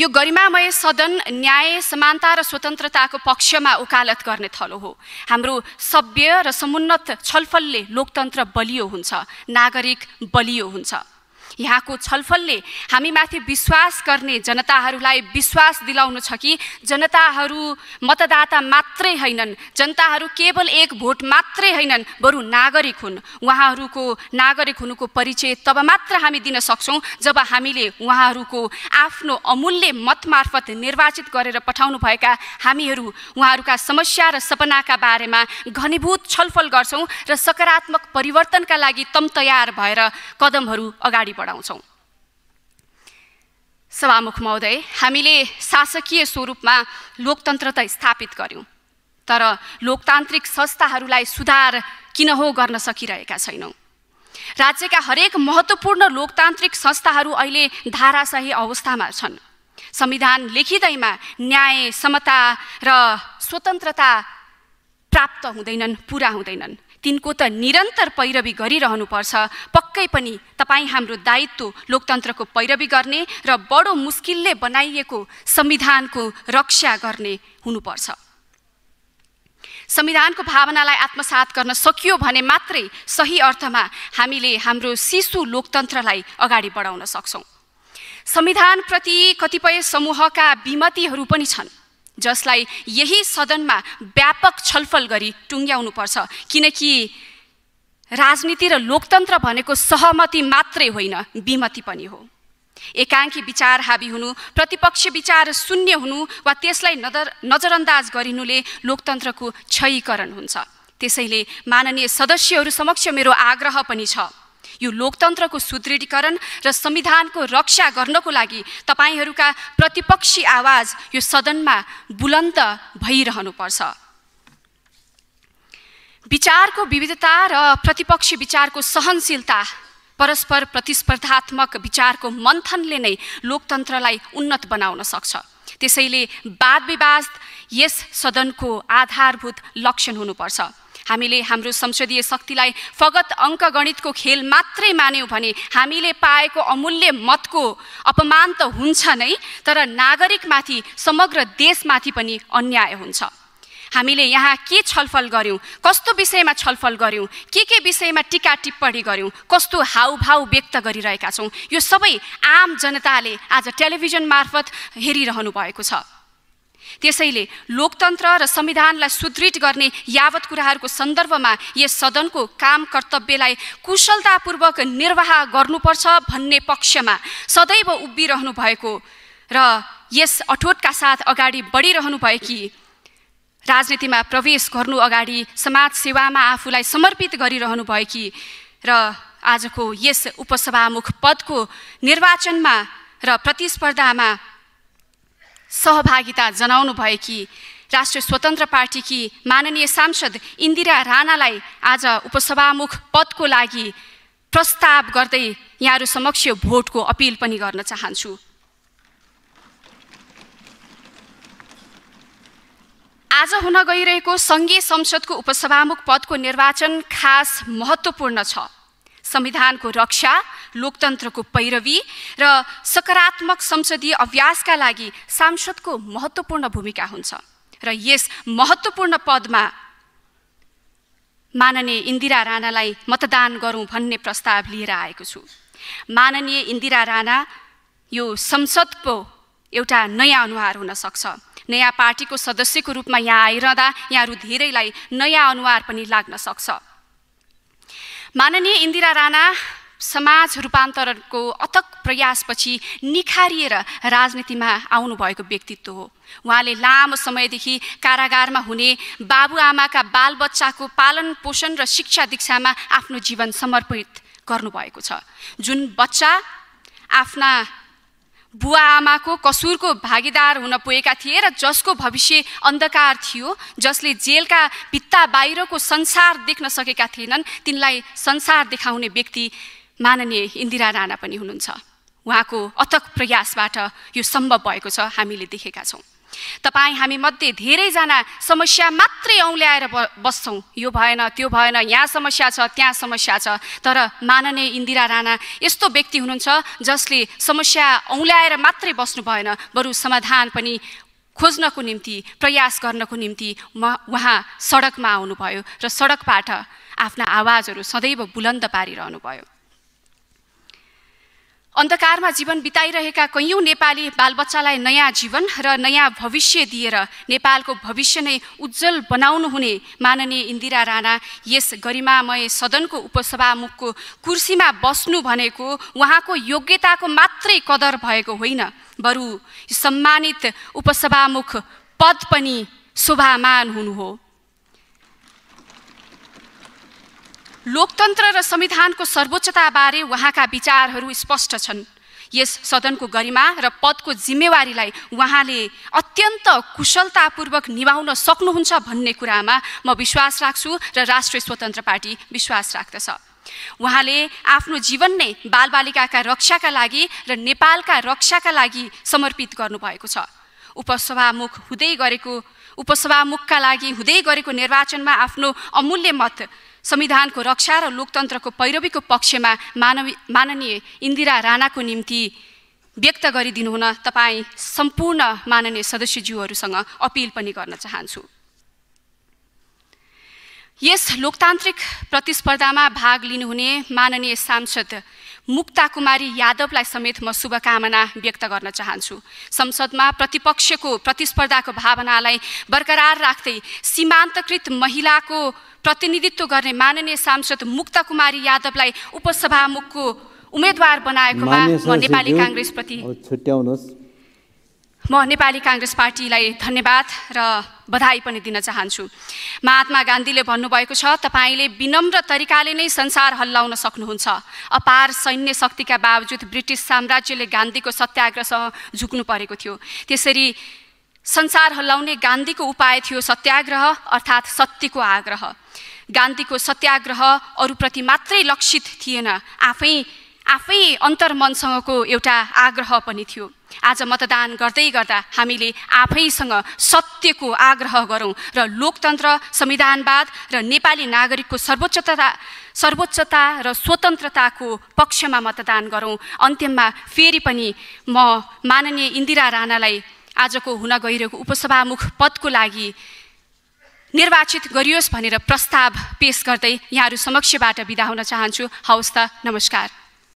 यो गरिमामय सदन न्याय, समानता र स्वतन्त्रताको पक्षमा वकालत गर्ने थलो हो। हाम्रो सभ्य र समुन्नत छलफलले लोकतन्त्र बलियो हुन्छ, नागरिक बलियो हुन्छ। यहाँको छलफलले हामीमाथि विश्वास गर्ने जनताहरूलाई विश्वास दिलाउनु छ कि जनताहरू मतदाता मात्रै हैनन्, जनताहरू केवल एक भोट मात्रै हैनन्, बरु नागरिक हुन्। उहाँहरूको नागरिक हुनुको परिचय तब मात्र हामी दिन सक्छौँ जब हामीले उहाँहरूको आफ्नो अमूल्य मत मार्फत निर्वाचित गरेर पठाउनु भएका हामीहरू उहाँहरूका समस्या र सपनाका बारेमा घनीभूत छलफल गर्छौँ र सकारात्मक परिवर्तनका लागि तम तयार भएर कदमहरू अगाडि बढाउँछौँ। सभामुख महोदय, हामीले शासकीय स्वरूपमा लोकतन्त्र त स्थापित गर्यौँ, तर लोकतान्त्रिक संस्थाहरूलाई सुधार किन हो गर्न सकिरहेका छैनौँ। राज्यका हरेक महत्त्वपूर्ण लोकतान्त्रिक संस्थाहरू अहिले धाराशाही अवस्थामा छन्। संविधान लेखिँदैमा न्याय, समता र स्वतन्त्रता प्राप्त हुँदैनन्, पुरा हुँदैनन्। तिनको त निरन्तर पैरवी गरिरहनुपर्छ। पक्कै पनि तपाईँ हाम्रो दायित्व लोकतन्त्रको पैरवी गर्ने र बडो मुस्किलले बनाइएको संविधानको रक्षा गर्ने हुनुपर्छ। संविधानको भावनालाई आत्मसात गर्न सकियो भने मात्रै सही अर्थमा हामीले हाम्रो शिशु लोकतन्त्रलाई अगाडि बढाउन सक्छौँ। संविधानप्रति कतिपय समूहका विमतिहरू पनि छन्, जसलाई यही सदनमा व्यापक छलफल गरी टुङ्ग्याउनुपर्छ, किनकि राजनीति र लोकतन्त्र भनेको सहमति मात्रै होइन, विमति पनि हो। एकाङ्की विचार हावी हुनु, प्रतिपक्ष विचार शून्य हुनु वा त्यसलाई नजरअन्दाज गरिनुले लोकतन्त्रको क्षयीकरण हुन्छ। त्यसैले माननीय सदस्यहरू समक्ष मेरो आग्रह पनि छ, यो लोकतन्त्रको सुदृढीकरण र संविधानको रक्षा गर्नको लागि तपाईहरूका प्रतिपक्षी आवाज यो सदनमा बुलन्द भइरहनुपर्छ। विचारको विविधता र प्रतिपक्षी विचारको सहनशीलता, परस्पर प्रतिस्पर्धात्मक विचारको मन्थनले नै लोकतन्त्रलाई उन्नत बनाउन सक्छ। त्यसैले वाद विवाद यस सदनको आधारभूत लक्षण हुनुपर्छ। हामीले हाम्रो संसदीय शक्तिलाई फगत अङ्कगणितको खेल मात्रै मान्यौँ भने हामीले पाएको अमूल्य मतको अपमान त हुन्छ नै, तर नागरिकमाथि, समग्र देशमाथि पनि अन्याय हुन्छ। हामीले यहाँ के छलफल गर्यौँ, कस्तो विषयमा छलफल गर्यौँ, के विषयमा टीका टिप्पणी गर्यौँ, कस्तो हाउभाउ व्यक्त गरिरहेका छौँ, यो सबै आम जनताले आज टेलिभिजन मार्फत हेरिरहनु भएको छ। त्यसैले लोकतन्त्र र संविधानलाई सुदृढ गर्ने यावत कुराहरूको सन्दर्भमा यस सदनको काम कर्तव्यलाई कुशलतापूर्वक निर्वाह गर्नुपर्छ भन्ने पक्षमा सदैव उभिरहनु भएको र यस अठोटका साथ अगाडि बढिरहनु भएकी राजनीतिमा प्रवेश गर्नु अगाडि समाज सेवामा आफूलाई समर्पित गरिरहनु भएकी र आजको यस उपसभामुख पदको निर्वाचनमा र प्रतिस्पर्धामा सहभागिता जनाउनु भएकी राष्ट्रिय स्वतन्त्र पार्टीकी माननीय सांसद इन्दिरा राणालाई आज उपसभामुख पदको लागि प्रस्ताव गर्दै यहाँहरू समक्ष भोटको अपिल पनि गर्न चाहन्छु। आज हुन गइरहेको सङ्घीय संसदको उपसभामुख पदको निर्वाचन खास महत्त्वपूर्ण छ। संविधानको रक्षा, लोकतन्त्रको पैरवी र सकारात्मक संसदीय अभ्यासका लागि सांसदको महत्त्वपूर्ण भूमिका हुन्छ र यस महत्त्वपूर्ण पदमा माननीय इन्दिरा राणालाई मतदान गरौँ भन्ने प्रस्ताव लिएर आएको छु। माननीय इन्दिरा राणा यो संसदको एउटा नयाँ अनुहार हुन सक्छ। नयाँ पार्टीको सदस्यको रूपमा यहाँ आइरहँदा यहाँहरू धेरैलाई नयाँ अनुहार पनि लाग्न सक्छ। माननीय इन्दिरा राणा समाज रूपान्तरणको अथक प्रयासपछि निखारिएर राजनीतिमा आउनुभएको व्यक्तित्व हो। उहाँले लामो समयदेखि कारागारमा हुने बाबुआमाका बालबच्चाको पालन पोषण र शिक्षा दीक्षामा आफ्नो जीवन समर्पित गर्नुभएको छ। जुन बच्चा आफ्ना बुवा आमाको कसुरको भागीदार हुन पुगेका थिए र जसको भविष्य अन्धकार थियो, जसले जेलका भित्ता बाहिरको संसार देख्न सकेका थिएनन्, तिनलाई संसार देखाउने व्यक्ति माननीय इन्दिरा राणा पनि हुनुहुन्छ। उहाँको अथक प्रयासबाट यो सम्भव भएको छ, हामीले देखेका छौँ। तपाईँ हामी मध्ये धेरैजना समस्या मात्रै औँल्याएर बस्छौँ, यो भएन त्यो भएन, यहाँ समस्या छ त्यहाँ समस्या छ। तर माननीय इन्दिरा राणा यस्तो व्यक्ति हुनुहुन्छ जसले समस्या औँल्याएर मात्रै बस्नु भएन, बरु समाधान पनि खोज्नको निम्ति प्रयास गर्नको निम्ति उहाँ सडकमा आउनुभयो र सडकबाट आफ्ना आवाजहरू सदैव बुलन्द पारिरहनु भयो। अन्धकारमा जीवन बिताइरहेका कैयौँ नेपाली बालबच्चालाई नयाँ जीवन र नयाँ भविष्य दिएर नेपालको भविष्य नै उज्जवल बनाउनु हुने माननीय इन्दिरा राणा यस गरिमामय सदनको उपसभामुखको कुर्सीमा बस्नु भनेको उहाँको योग्यताको मात्रै कदर भएको होइन, बरु सम्मानित उपसभामुख पद पनि शोभामान हुनु हो। लोकतन्त्र र संविधानको सर्वोच्चताबारे उहाँका विचारहरू स्पष्ट छन्। यस सदनको गरिमा र पदको जिम्मेवारीलाई उहाँले अत्यन्त कुशलतापूर्वक निभाउन सक्नुहुन्छ भन्ने कुरामा म विश्वास राख्छु र राष्ट्रिय स्वतन्त्र पार्टी विश्वास राख्दछ। उहाँले आफ्नो जीवन नै बालबालिकाका रक्षाका लागि र नेपालका रक्षाका लागि समर्पित गर्नुभएको छ। उपसभामुखका लागि हुँदै गरेको निर्वाचनमा आफ्नो अमूल्य मत संविधानको रक्षा र लोकतन्त्रको पैरवीको पक्षमा माननीय इन्दिरा राणाको निम्ति व्यक्त गरिदिनु हुन तपाईँ सम्पूर्ण माननीय सदस्यज्यूहरूसँग अपिल पनि गर्न चाहन्छु। यस लोकतान्त्रिक प्रतिस्पर्धामा भाग लिनुहुने माननीय सांसद मुक्ता कुमारी यादवलाई समेत म शुभकामना व्यक्त गर्न चाहन्छु। संसदमा प्रतिपक्षको प्रतिस्पर्धाको भावनालाई बरकरार राख्दै सीमान्तकृत महिलाको प्रतिनिधित्व गर्ने माननीय सांसद मुक्ता कुमारी यादवलाई उपसभामुखको उम्मेदवार बनाएकोमा म नेपाली काङ्ग्रेस पार्टीलाई धन्यवाद र बधाई पनि दिन चाहन्छु। महात्मा गान्धीले भन्नुभएको छ, तपाईले विनम्र तरिकाले नै संसार हल्लाउन सक्नुहुन्छ। अपार सैन्य शक्तिका बावजुद ब्रिटिस साम्राज्यले गान्धीको सत्याग्रहसँग झुक्नु परेको थियो। त्यसरी संसार हल्लाउने गान्धीको उपाय थियो सत्याग्रह, अर्थात् सत्यको आग्रह। गान्धीको सत्याग्रह अरूप्रति मात्रै लक्षित थिएन, आफै अन्तर्मनसँगको एउटा आग्रह पनि थियो। आज मतदान गर्दै गर्दा हामीले आफैसँग सत्यको आग्रह गरौँ र लोकतन्त्र, संविधानवाद र नेपाली नागरिकको सर्वोच्चता र स्वतन्त्रताको पक्षमा मतदान गरौँ। अन्त्यमा फेरि पनि म माननीय इन्दिरा राणालाई आजको हुन गइरहेको उपसभामुख पदको लागि निर्वाचित गरियोस् भनेर प्रस्ताव पेश गर्दै यहाँहरू समक्षबाट बिदा हुन चाहन्छु। हवस् त, नमस्कार।